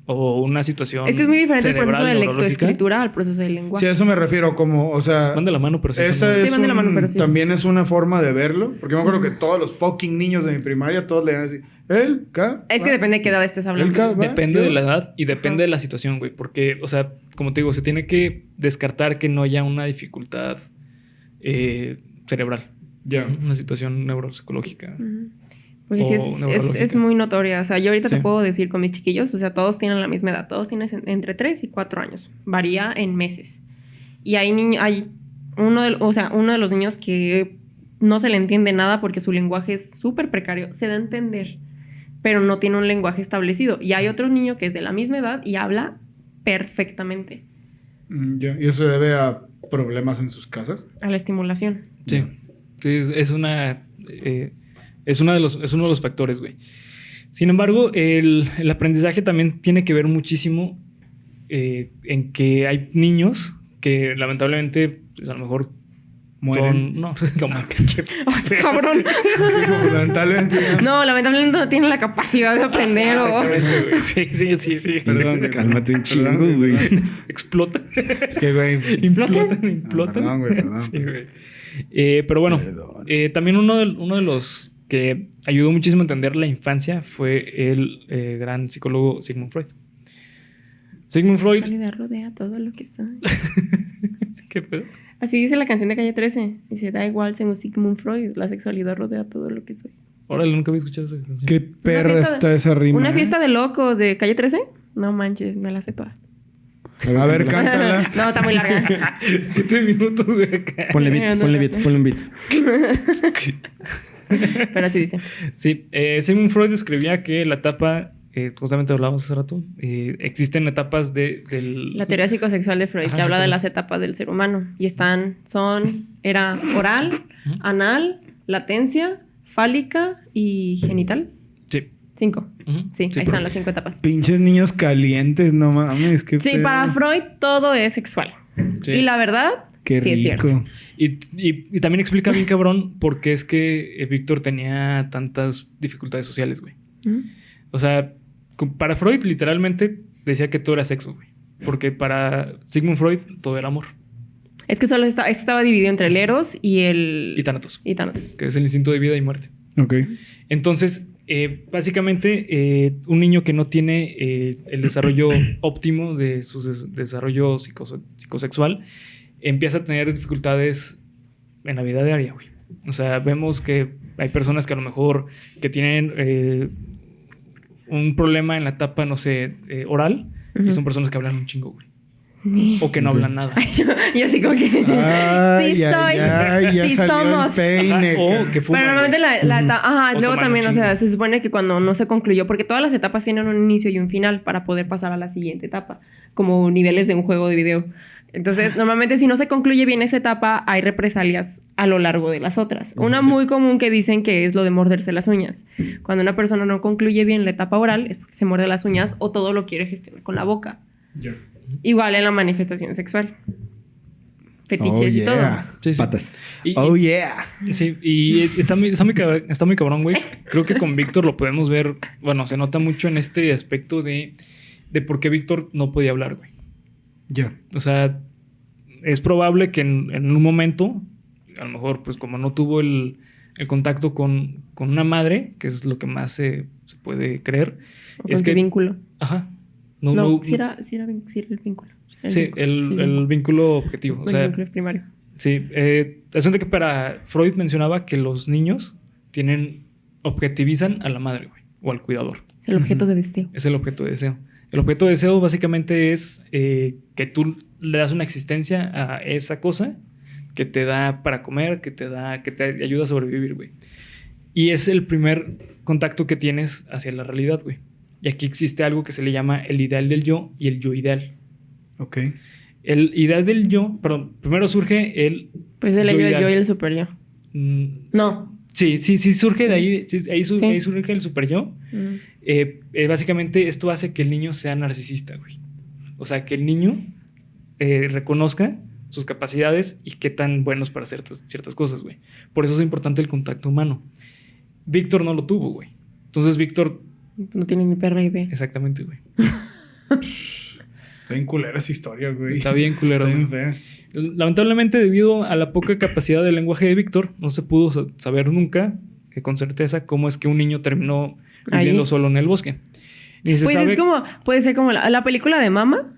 o una situación. Es que es muy diferente el proceso de cerebral, neurológica. lectoescritura al proceso del lenguaje. Sí, a eso me refiero, como, o sea, Van de la mano, pero sí. esa son- es Sí, van de la mano, pero sí también es- es una forma de verlo. Porque me acuerdo que todos los fucking niños de mi primaria, todos leían así. El K. Es que depende de qué edad estés hablando. El K. Depende yo- de la edad y depende Ajá. de la situación, güey. Porque, o sea, como te digo, se tiene que descartar que no haya una dificultad cerebral. Ya. Una situación neuropsicológica. Ujú. Porque sí O es neurológica. muy notoria. O sea, yo ahorita Sí. te puedo decir con mis chiquillos, o sea, todos tienen la misma edad. Todos tienen entre 3 y 4 años. Varía en meses. Y hay uno de los niños que no se le entiende nada porque su lenguaje es súper precario. Se da a entender, pero no tiene un lenguaje establecido. Y hay otro niño que es de la misma edad y habla perfectamente Ya. ¿Y eso se debe a problemas en sus casas? a la estimulación. Sí. Sí, es una. Es uno de los factores, güey. Sin embargo, el aprendizaje también tiene que ver muchísimo en que hay niños que lamentablemente, pues, a lo mejor Mueren. no mames, qué ¡Ay, cabrón! Es que como lamentablemente. No, lamentablemente no tienen la capacidad de aprender. Exactamente, güey. Sí. Perdón, güey. Cálmate un chingo, Perdón, güey. perdón. Explota. Es que, güey. Implotan. Perdón, güey, perdón. Sí, güey. Pero bueno, Perdón. también uno de los que ayudó muchísimo a entender la infancia fue el gran psicólogo Sigmund Freud. Sigmund Freud. Sexualidad rodea todo lo que soy. ¿Qué pedo? Así dice la canción de Calle 13. Dice, da igual, según Sigmund Freud, la sexualidad rodea todo lo que soy. Órale, nunca había escuchado esa canción. Qué perra fiesta- está esa rima. ¿Una ¿eh? fiesta de locos de Calle 13? No manches, me la sé toda. A ver, cántala. No, está muy larga. 7 minutos, güey. Acá. Ponle beat, ponle un beat. Pero así dice. Sí, Sigmund Freud describía que la etapa, justamente hablábamos hace rato, existen etapas La teoría psicosexual de Freud, Ajá, que habla de exactamente. las etapas del ser humano. Y era oral, anal, latencia, fálica y genital. Sí. 5. Ujú. Sí, ahí pero- están las 5 etapas. Pinches niños calientes, no mames. Qué Sí, pedo. para Freud todo es sexual. Sí. Y la verdad, Qué sí es cierto. rico. Y también explica bien cabrón por qué es que Víctor tenía tantas dificultades sociales, güey. Ujú. O sea, para Freud literalmente decía que todo era sexo, güey. Porque para Sigmund Freud todo era amor. Es que solo estaba dividido entre el Eros y el... Y Thanatos, Y Thanatos. que es el instinto de vida y muerte. Ok. Entonces, básicamente, un niño que no tiene el desarrollo óptimo de su desarrollo psicosexual empieza a tener dificultades en la vida diaria, güey. O sea, vemos que hay personas que a lo mejor que tienen un problema en la etapa, no sé, oral, y son personas que hablan un chingo, güey. O que no hablan nada. Ay, yo así como que... Ay, sí ay, soy. ay, ya sí salió somos. el peine. Ajá, o cara. que fuman, Pero normalmente güey. la etapa... Ajá, O luego tomar también, un o sea, chingo. se supone que cuando no se concluyó, porque todas las etapas tienen un inicio y un final para poder pasar a la siguiente etapa, como niveles de un juego de video. Entonces, normalmente si no se concluye bien esa etapa, hay represalias a lo largo de las otras. Una Sí. muy común que dicen que es lo de morderse las uñas. Cuando una persona no concluye bien la etapa oral, es porque se muerde las uñas o todo lo quiere gestionar con la boca. Igual en la manifestación sexual. Fetiches y todo. Sí, sí. Patas. Y- Oh, yeah. Sí, y está muy cabrón, güey. Creo que con Víctor lo podemos ver. Bueno, se nota mucho en este aspecto de por qué Víctor no podía hablar, güey. Ya. O sea, es probable que en un momento, a lo mejor, pues como no tuvo el contacto con una madre, que es lo que más se puede creer, O es con que. su vínculo. Ajá. No, sí era el vínculo. Sí, el vínculo objetivo. O sea, el vínculo primario. sí. Es de que para Freud mencionaba que los niños objetivizan a la madre, güey, o al cuidador. Es el objeto de deseo. Es el objeto de deseo. El objeto de deseo básicamente es que tú le das una existencia a esa cosa que te da para comer, que te ayuda a sobrevivir, güey. Y es el primer contacto que tienes hacia la realidad, güey. Y aquí existe algo que se le llama el ideal del yo y el yo ideal. Ok. El ideal del yo, perdón, primero surge el... Pues el yo yo, ideal. yo y el super yo. Mm, No. sí, surge de ahí, sí, ahí Sí. surge el super yo. Básicamente esto hace que el niño sea narcisista, güey. O sea, que el niño reconozca sus capacidades y qué tan buenos para hacer ciertas cosas, güey. Por eso es importante el contacto humano. Víctor no lo tuvo, güey. Entonces Víctor... No tiene ni perra idea. Exactamente, güey. Está bien culera esa historia, güey. Está bien culero, Está bien güey. fea. Lamentablemente, debido a la poca capacidad del lenguaje de Víctor, no se pudo saber nunca con certeza cómo es que un niño terminó viviendo Ahí. solo en el bosque. Ni se Pues sabe... es como, puede ser como la película de Mama.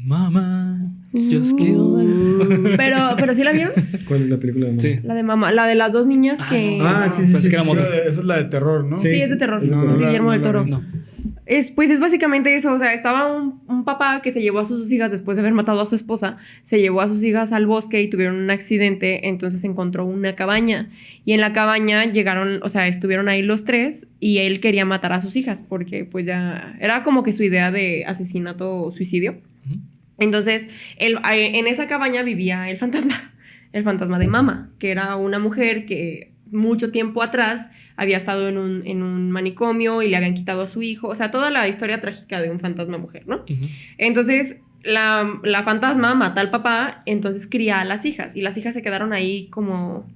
Mama, just kill her. Pero ¿sí la vieron? ¿Cuál es la película de Mama? Sí. La de Mama, la de las dos niñas que... Ah, sí, sí, Pensé sí, que era sí, moto. Esa es la de terror, ¿no? Sí, es de terror. es de No, terror. no, Guillermo del no la Toro. vi. No. Pues es básicamente eso, o sea, estaba un papá que se llevó a sus hijas después de haber matado a su esposa, se llevó a sus hijas al bosque y tuvieron un accidente, entonces encontró una cabaña y en la cabaña llegaron, o sea, estuvieron ahí los tres y él quería matar a sus hijas porque pues ya era como que su idea de asesinato o suicidio. Ujú. Entonces, en esa cabaña vivía el fantasma de Mama, que era una mujer que mucho tiempo atrás había estado en un manicomio y le habían quitado a su hijo. O sea, toda la historia trágica de un fantasma mujer, ¿no? Ujú. Entonces, la fantasma mata al papá, entonces cría a las hijas. Y las hijas se quedaron ahí como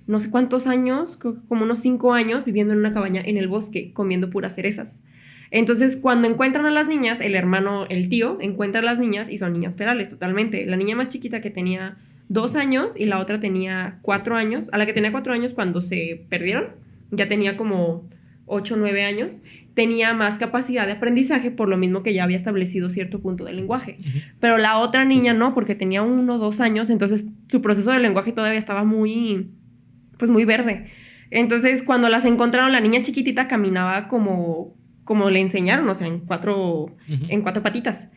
no sé cuántos años, creo que como unos 5 años, viviendo en una cabaña en el bosque, comiendo puras cerezas. Entonces, cuando encuentran a las niñas, el tío, encuentra a las niñas y son niñas ferales totalmente. La niña más chiquita que tenía 2 años y la otra tenía 4 años. A la que tenía 4 años cuando se perdieron, ya tenía como 8 o 9 años. Tenía más capacidad de aprendizaje por lo mismo que ya había establecido cierto punto del lenguaje. Ujú. Pero la otra niña no, porque tenía 1 o 2 años, entonces su proceso de lenguaje todavía estaba muy verde. Entonces, cuando las encontraron, la niña chiquitita caminaba como le enseñaron, o sea, en cuatro patitas.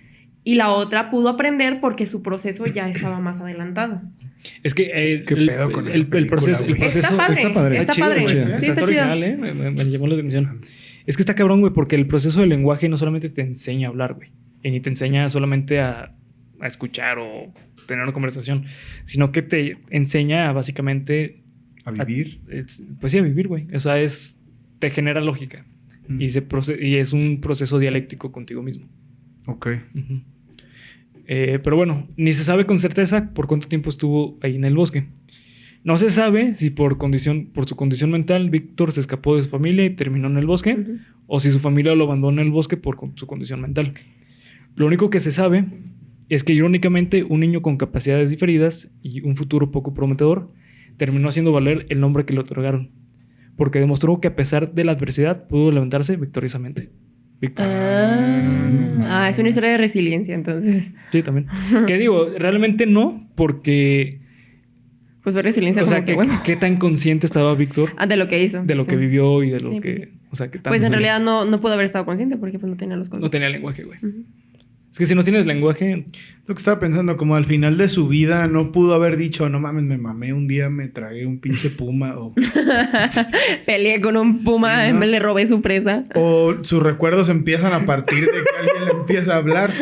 y la otra pudo aprender porque su proceso ya estaba más adelantado. Es que ¿Qué pedo con esa el proceso, película, güey? Está padre, está padre. está chido, padre. güey. Sí, Sí, está original, chido. Me llamó la atención. Es que está cabrón, güey, porque el proceso del lenguaje no solamente te enseña a hablar, güey. Y ni te enseña solamente a escuchar o tener una conversación, sino que te enseña básicamente... ¿A vivir? Pues sí, a vivir, güey. O sea, te genera lógica. Y es un proceso dialéctico contigo mismo. Ok. Ujú. Pero bueno, ni se sabe con certeza por cuánto tiempo estuvo ahí en el bosque. No se sabe si por su condición mental Víctor se escapó de su familia y terminó en el bosque, Ujú. o si su familia lo abandonó en el bosque por su condición mental. Lo único que se sabe es que irónicamente un niño con capacidades diferidas y un futuro poco prometedor terminó haciendo valer el nombre que le otorgaron, porque demostró que a pesar de la adversidad pudo levantarse victoriosamente. Víctor. Es una historia de resiliencia, entonces. Sí, también. Que digo, realmente no, porque... Pues fue resiliencia O como sea, que huevo. ¿qué tan consciente estaba Víctor De lo que hizo. de lo Sí. que vivió y de lo Sí, que... pues sí. O sea, que tanto Pues en sabía? realidad no pudo haber estado consciente porque pues no tenía los No conceptos. tenía lenguaje, güey. Ujú. Es que si no tienes lenguaje... Lo que estaba pensando, como al final de su vida no pudo haber dicho, no mames, me mamé un día, me tragué un pinche puma, Peleé con un puma, Sí, ¿no? le robé su presa. o sus recuerdos empiezan a partir de que alguien le empieza a hablar.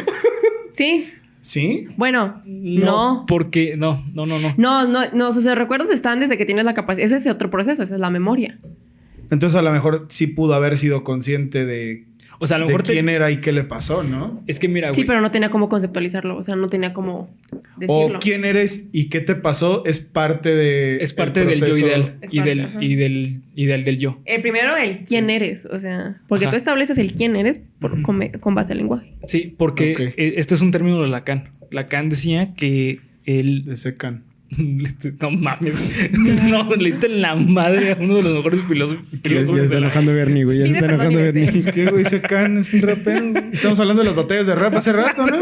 Sí, ¿Sí? bueno, no. Porque... No. No, sus recuerdos están desde que tienes la capacidad. Ese es otro proceso, esa es la memoria. Entonces a lo mejor sí pudo haber sido consciente de, O sea, a lo de mejor quién era y qué le pasó, ¿no? Es que mira, güey. Sí, pero no tenía cómo conceptualizarlo, o sea, no tenía cómo decirlo. O quién eres y qué te pasó es parte de... Es parte el del yo proceso. ideal. Es Y parte, del, ajá. y, del, y del yo. El primero, el quién eres, o sea, porque Ajá. tú estableces el quién eres con base al lenguaje. Sí, porque Ok. este es un término de Lacan. Lacan decía que él... De Secan. No mames. No, le diste la madre a uno de los mejores filósofos. Ya se está enojando Bernie, güey. Ya se Pide está perdón enojando y vete. Bernie. Pues qué, güey, Secan es un rapero. güey. Estamos hablando de las batallas de rap hace rato, ¿no?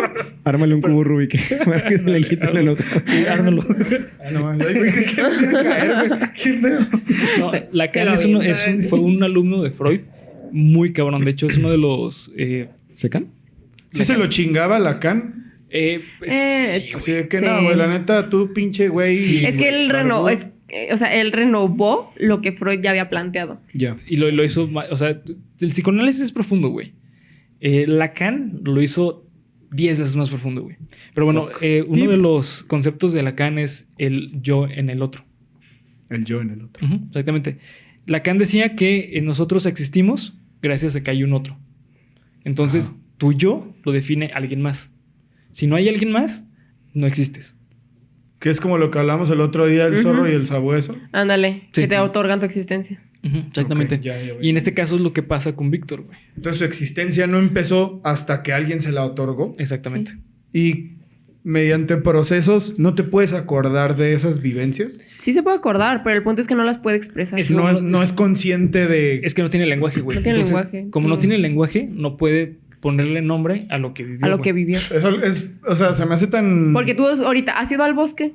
Ármale un cubo Rubik para que se le quite el enojo. Sí, ármalo. Ah, no mames. Ay, güey, creí que nos iba a caer, güey. ¿Qué pedo? No, Se Lacan lo vi. fue un alumno de Freud muy cabrón. De hecho, es uno de los... ¿Secan? ¿Sí se lo chingaba Lacan? pues, Eh, sí, Así de que Sí. no, güey, la neta, tú pinche güey. Sí, Es que él barbú. él renovó lo que Freud ya había planteado. Ya. Y lo hizo... O sea, el psicoanálisis es profundo, güey. Lacan lo hizo 10 veces más profundo, güey. Pero bueno, uno de los conceptos de Lacan es el yo en el otro. El yo en el otro. Ujú, exactamente. Lacan decía que nosotros existimos gracias a que hay un otro. Entonces, tu yo lo define alguien más. Si no hay alguien más, no existes. Que es como lo que hablamos el otro día, el Ujú. zorro y el sabueso. Ándale, Sí. que te otorgan tu existencia. Ujú, exactamente. Ok, ya veo. Y en este caso es lo que pasa con Víctor, güey. Entonces su existencia no empezó hasta que alguien se la otorgó. Exactamente. Y mediante procesos no te puedes acordar de esas vivencias. Sí se puede acordar, pero el punto es que no las puede expresar. Es- No es consciente de... Es que no tiene lenguaje, güey. No tiene Entonces, lenguaje, como sí. no tiene lenguaje, no puede ponerle nombre a lo que vivió. a lo güey. que vivió. Eso es... O sea, se me hace tan... Porque tú ahorita has ido al bosque.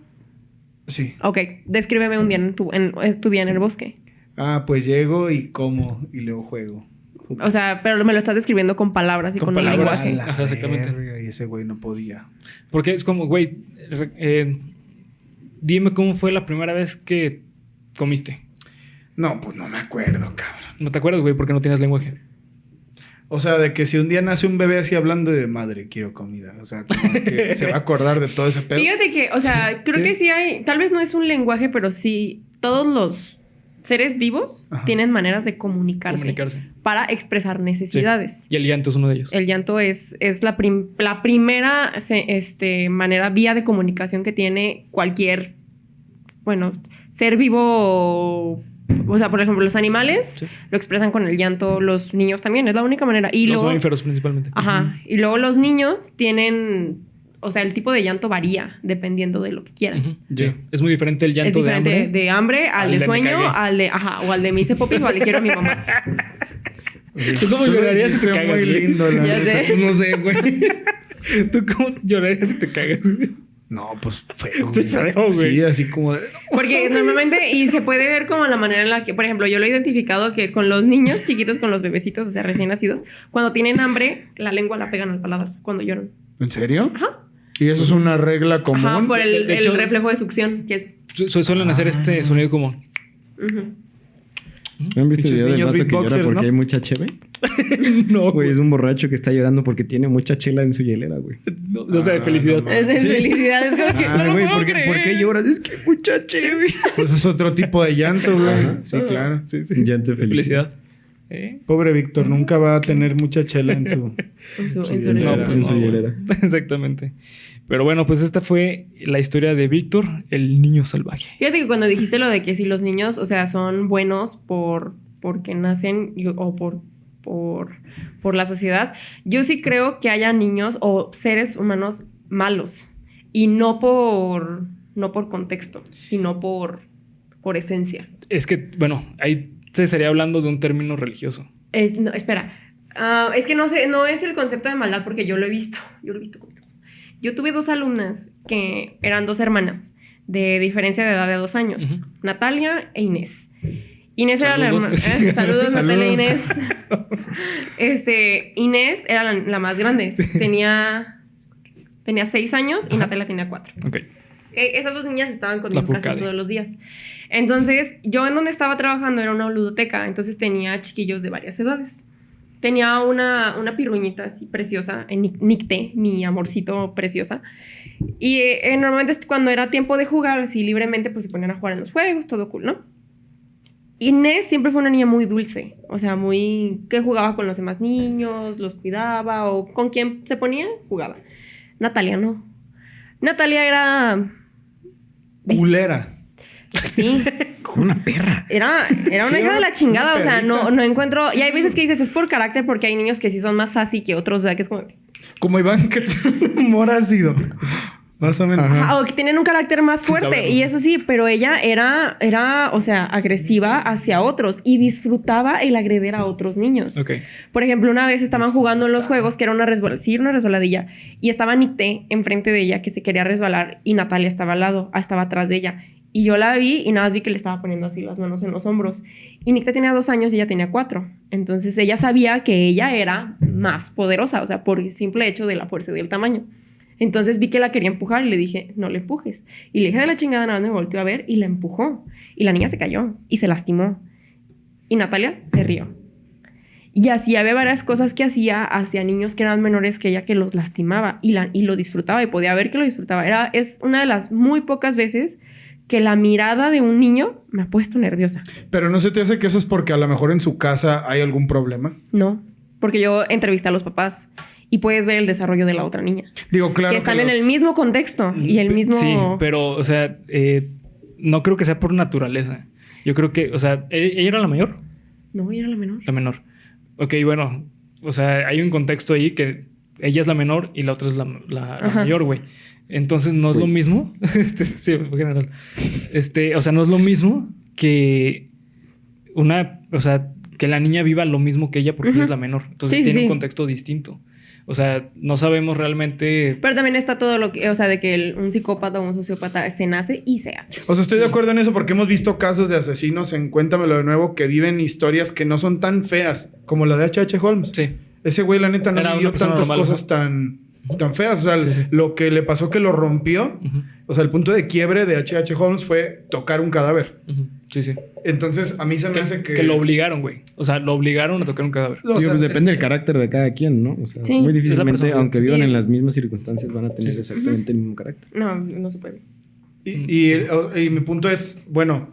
Sí. Ok, descríbeme un día en tu día en el bosque. Ah, pues llego y como y luego juego. O sea, pero me lo estás describiendo con palabras y Con con, un palabras. lenguaje. A la Ajá, exactamente. verga, y ese güey no podía. Porque es como, güey, dime cómo fue la primera vez que comiste. No, pues no me acuerdo, cabrón. No te acuerdas, güey, porque no tienes lenguaje. O sea, de que si un día nace un bebé así hablando de madre, quiero comida. O sea, como que se va a acordar de todo ese pedo. Fíjate que, o sea, creo sí. que sí hay, tal vez no es un lenguaje, pero sí todos los seres vivos Ajá. tienen maneras de comunicarse para expresar necesidades. Y el llanto es uno de ellos. El llanto es la primera manera, vía de comunicación que tiene cualquier, bueno, ser vivo. O sea, por ejemplo, los animales Sí. lo expresan con el llanto, los niños también, es la única manera. Y Los luego, mamíferos principalmente. ajá, y luego los niños tienen, o sea, el tipo de llanto varía dependiendo de lo que quieran. Ujú, Ya. sí. Es muy diferente el Es llanto de diferente hambre. de hambre al al de de me sueño, cagué. al de, ajá, o al de me hice popis o al de quiero a mi mamá. ¿Tú cómo llorarías si te Está cagas, muy güey? lindo, la Ya neta. sé. No sé, güey. ¿Tú cómo llorarías si te cagas, güey? No, pues feo. Sí, feo, güey. Sí, así como de... Porque normalmente, y se puede ver como la manera en la que, por ejemplo, yo lo he identificado que con los niños chiquitos, con los bebecitos, o sea, recién nacidos, cuando tienen hambre, la lengua la pegan al paladar cuando lloran. ¿En serio? Ajá. ¿Y eso es una regla común? Ajá, por el, De hecho- el reflejo de succión, que es... Suelen hacer este sonido común. Ujú. ¿Han visto el Pinches video del niños vato que llora beatboxers, porque ¿no? hay mucha cheve? No, Güey, es un borracho que está llorando porque tiene mucha chela en su hielera, güey. No, o sea, de felicidad. no, Es de Sí. felicidad, es como que no lo güey, puedo ¿por creer. qué lloras? Es que mucha cheve. Pues es otro tipo de llanto, güey. Ajá. Sí, claro. Sí, sí. Llanto de Felicidad. Pobre Víctor, nunca va a tener mucha chela en su... En su hielera. hielera. No, pues en su no, güey. hielera. Exactamente. Pero bueno, pues esta fue la historia de Víctor, el niño salvaje. Fíjate que cuando dijiste lo de que si los niños, o sea, son buenos porque nacen o por la sociedad, yo sí creo que haya niños o seres humanos malos. Y no por contexto, sino por esencia. Es que, bueno, ahí se estaría hablando de un término religioso. No, espera. Es que no sé, no es el concepto de maldad porque yo lo he visto. Yo lo he visto con mis ojos. Yo tuve 2 alumnas que eran 2 hermanas de diferencia de edad de 2 años. Ujú. Natalia e Inés. Inés era la Saludos. hermana. Saludos, Natalia e Saludos. Inés. Inés era la más grande. Tenía 6 años y Ajá. Natalia tenía 4. Ok. Esas 2 niñas estaban conmigo La casi Furcade. todos los días. Entonces, yo en donde estaba trabajando era una ludoteca, entonces tenía chiquillos de varias edades. Tenía una pirruñita así preciosa, Nicte, mi amorcito preciosa. Y normalmente cuando era tiempo de jugar así libremente, pues se ponían a jugar en los juegos, todo cool, ¿no? Inés siempre fue una niña muy dulce, o sea, que jugaba con los demás niños, los cuidaba, o con quien se ponía, jugaba. Natalia no. Natalia era... Culera. Sí, Como una perra. era una Sí, hija de la chingada, una o sea, perrita. no encuentro... Y hay veces que dices, es por carácter, porque hay niños que sí son más sassy que otros, o sea, que es como... Como Iván, que tiene un humor ácido. Más o menos. Ajá. Ajá, o que tienen un carácter más Sin fuerte, saberlo. y eso sí, pero ella era, o sea, agresiva hacia otros y disfrutaba el agreder a otros niños. Ok. Por ejemplo, una vez estaban jugando en los juegos, que era una resbaladilla, y estaba Nicté enfrente de ella, que se quería resbalar, y Natalia estaba al lado, estaba atrás de ella. Y yo la vi y nada más vi que le estaba poniendo así las manos en los hombros. Y Nicté tenía 2 años y ella tenía 4. Entonces ella sabía que ella era más poderosa, o sea, por el simple hecho de la fuerza y del tamaño. Entonces vi que la quería empujar y le dije, no le empujes. Y le dije de la chingada, nada más me volteó a ver y la empujó. Y la niña se cayó y se lastimó. Y Natalia se rió. Y así había varias cosas que hacía hacia niños que eran menores que ella, que los lastimaba y lo disfrutaba y podía ver que lo disfrutaba. Es una de las muy pocas veces que la mirada de un niño me ha puesto nerviosa. Pero ¿no se te hace que eso es porque a lo mejor en su casa hay algún problema? No, porque yo entrevisté a los papás y puedes ver el desarrollo de la otra niña. Digo, claro que están los- en el mismo contexto y el mismo... Sí, pero, o sea, no creo que sea por naturaleza. Yo creo que, o sea, ¿ella era la mayor? No, ella era la menor. La menor. Ok, bueno, o sea, hay un contexto ahí que ella es la menor y la otra es la Ajá. mayor, güey. Entonces no es lo mismo. Sí, en general. O sea, no es lo mismo que o sea, que la niña viva lo mismo que ella porque Ujú. ella es la menor. Entonces Sí, tiene sí. un contexto distinto. O sea, no sabemos realmente. Pero también está todo lo que... O sea, de que un psicópata o un sociópata se nace y se hace. O sea, estoy de acuerdo en eso porque hemos visto casos de asesinos en Cuéntamelo de nuevo que viven historias que no son tan feas como la de H.H. Holmes. Sí. Ese güey, la neta, no Era una vivió persona tantas normal, cosas tan feas. O sea, Sí, sí. lo que le pasó que lo rompió, Ujú, o sea, el punto de quiebre de H.H. Holmes fue tocar un cadáver. ujú. Sí, sí. Entonces, a mí se me hace que... Que lo obligaron, güey. O sea, lo obligaron a tocar un cadáver. O Digo, sea, pues depende del este- carácter de cada quien, ¿no? O sea, Sí. muy Es la difícilmente, persona, aunque sí. vivan en las mismas circunstancias, van a tener Sí, sí. exactamente el mismo carácter. No, no se puede. Y mi punto es, bueno,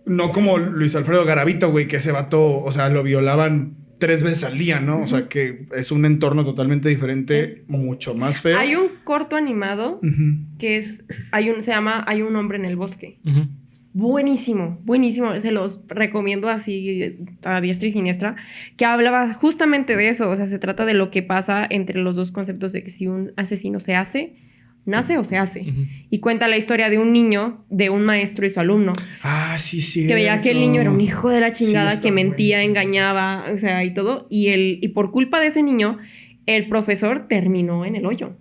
no como Luis Alfredo Garavito, güey, que ese vato, o sea, lo violaban 3 veces al día, ¿no? O sea, que es un entorno totalmente diferente, mucho más feo. Hay un corto animado Ujú. que se llama Hay un hombre en el bosque. Ujú. Buenísimo, buenísimo. Se los recomiendo así a diestra y siniestra. Que hablaba justamente de eso. O sea, se trata de lo que pasa entre los dos conceptos de que si un asesino nace o se hace. Ujú. Y cuenta la historia de un niño, de un maestro y su alumno. Ah, sí, sí. Que veía que el niño era un hijo de la chingada, Sí, está que mentía, buenísimo. engañaba, o sea, y todo. Y por culpa de ese niño, el profesor terminó en el hoyo.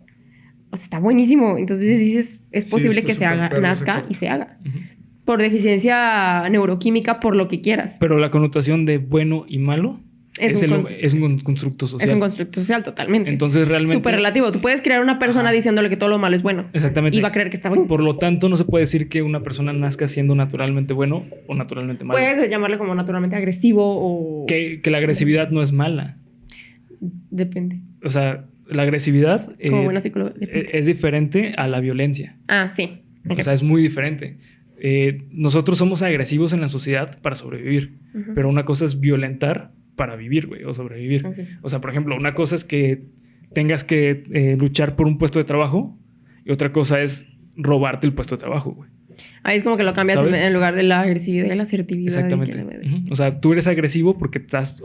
O sea, está buenísimo. Entonces dices, es Sí, posible está que se súper haga, perro ese nazca corto. y se haga. Ujú. Por deficiencia neuroquímica, por lo que quieras. Pero la connotación de bueno y malo. Es un constructo social. Es un constructo social, totalmente. Entonces, realmente... Súper relativo. Tú puedes crear una persona diciéndole que todo lo malo es bueno. Exactamente. Y va a creer que está bueno. Por lo tanto, no se puede decir que una persona nazca siendo naturalmente bueno o naturalmente malo. Puedes llamarle como naturalmente agresivo o... Que la agresividad no es mala. Depende. O sea, la agresividad Como buena psicóloga. Depende. es diferente a la violencia. Ah, sí. O sea, es muy diferente. Nosotros somos agresivos en la sociedad para sobrevivir. Ujú. Pero una cosa es violentar para vivir, güey, o sobrevivir. Ah, sí. O sea, por ejemplo, una cosa es que tengas que luchar por un puesto de trabajo y otra cosa es robarte el puesto de trabajo, güey. Ahí es como que lo cambias ¿Sabes? en lugar de la agresividad y la asertividad. Exactamente. Y que Ujú. O sea, tú eres agresivo porque estás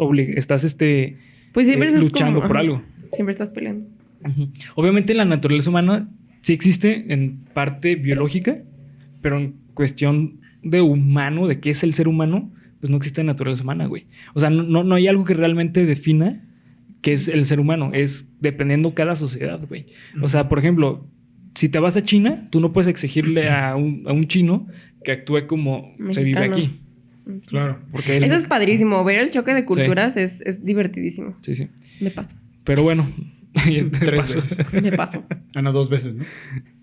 pues siempre es luchando como, por ajá, algo. Siempre estás peleando. Ujú. Obviamente la naturaleza humana sí existe en parte biológica, pero en cuestión de humano, de qué es el ser humano, pues no existe naturaleza humana, güey. O sea, no hay algo que realmente defina qué es el ser humano. Es dependiendo cada sociedad, güey. O sea, por ejemplo, si te vas a China, tú no puedes exigirle a un chino que actúe como se vive Mexicano. aquí. Claro. Porque él... Eso es padrísimo. Ver el choque de culturas es divertidísimo. Sí, sí. Me paso. Pero bueno. Tres paso. veces. Me paso. Ah, no, 2 veces, ¿no?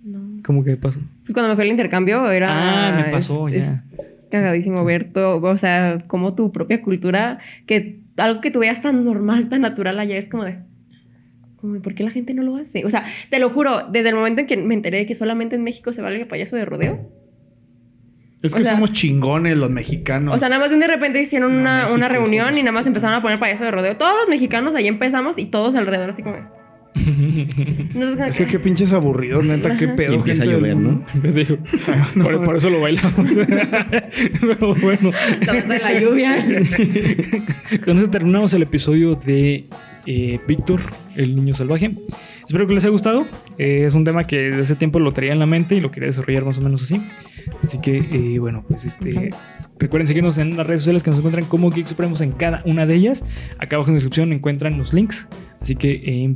No. ¿Cómo que pasó? Pues cuando me fui al intercambio era... Me pasó, ya. Es cagadísimo ver todo, o sea, como tu propia cultura, que algo que tú veas tan normal, tan natural allá, es como de... ¿Por qué la gente no lo hace? O sea, te lo juro, desde el momento en que me enteré de que solamente en México se vale el payaso de rodeo. Es que O sea, somos chingones los mexicanos. O sea, nada más de repente hicieron No, una México, reunión hijos de y nada más su- empezaron a poner payaso de rodeo. Todos los mexicanos ahí empezamos y todos alrededor así como... No Es que qué pinches aburridos, neta, qué pedo. Y empieza a gente del llover, ¿no? mundo. Por eso lo bailamos. Pero bueno. de la lluvia. Con eso terminamos el episodio de Víctor, el niño salvaje. Espero que les haya gustado. Es un tema que desde hace tiempo lo traía en la mente y lo quería desarrollar más o menos así. Así que, bueno, pues recuerden seguirnos en las redes sociales que nos encuentran como Geek Supremos en cada una de ellas. Acá abajo en la descripción encuentran los links. Así que,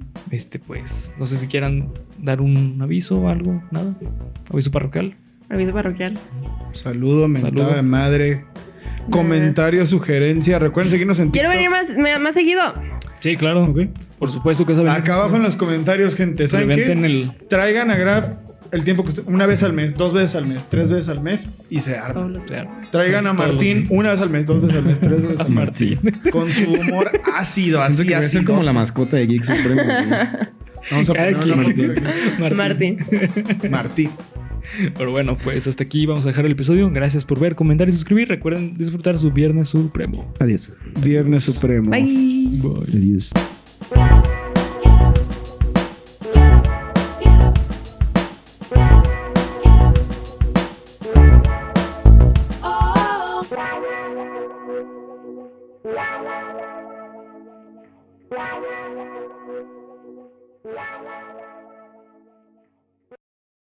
pues, no sé si quieran dar un aviso o algo, nada. Aviso parroquial. Aviso parroquial. Saludo, mentada Saludo. de madre. Comentario, sugerencia. Recuerden seguirnos en Quiero TikTok. venir más seguido. Sí, claro. Ok. Por supuesto que esa Acá abajo en los comentarios, gente. ¿Saben qué? Reventen el... Traigan a Graf el tiempo que una vez al mes, 2 veces al mes, 3 veces al mes y se arma. Todos los- o sea, Traigan a todos los- Martín una vez al mes, 2 veces al mes, 3 veces A al mes. Martín. Con su humor ácido, Siento así que voy a ser ácido. como la mascota de Geek Supremo. güey. Vamos a Cada poner quien. una foto de Martín. Martín. Pero bueno, pues hasta aquí vamos a dejar el episodio. Gracias por ver, comentar y suscribir. Recuerden disfrutar su Viernes Supremo. Adiós. Viernes Supremo. Bye. Bye. Adiós. Wow.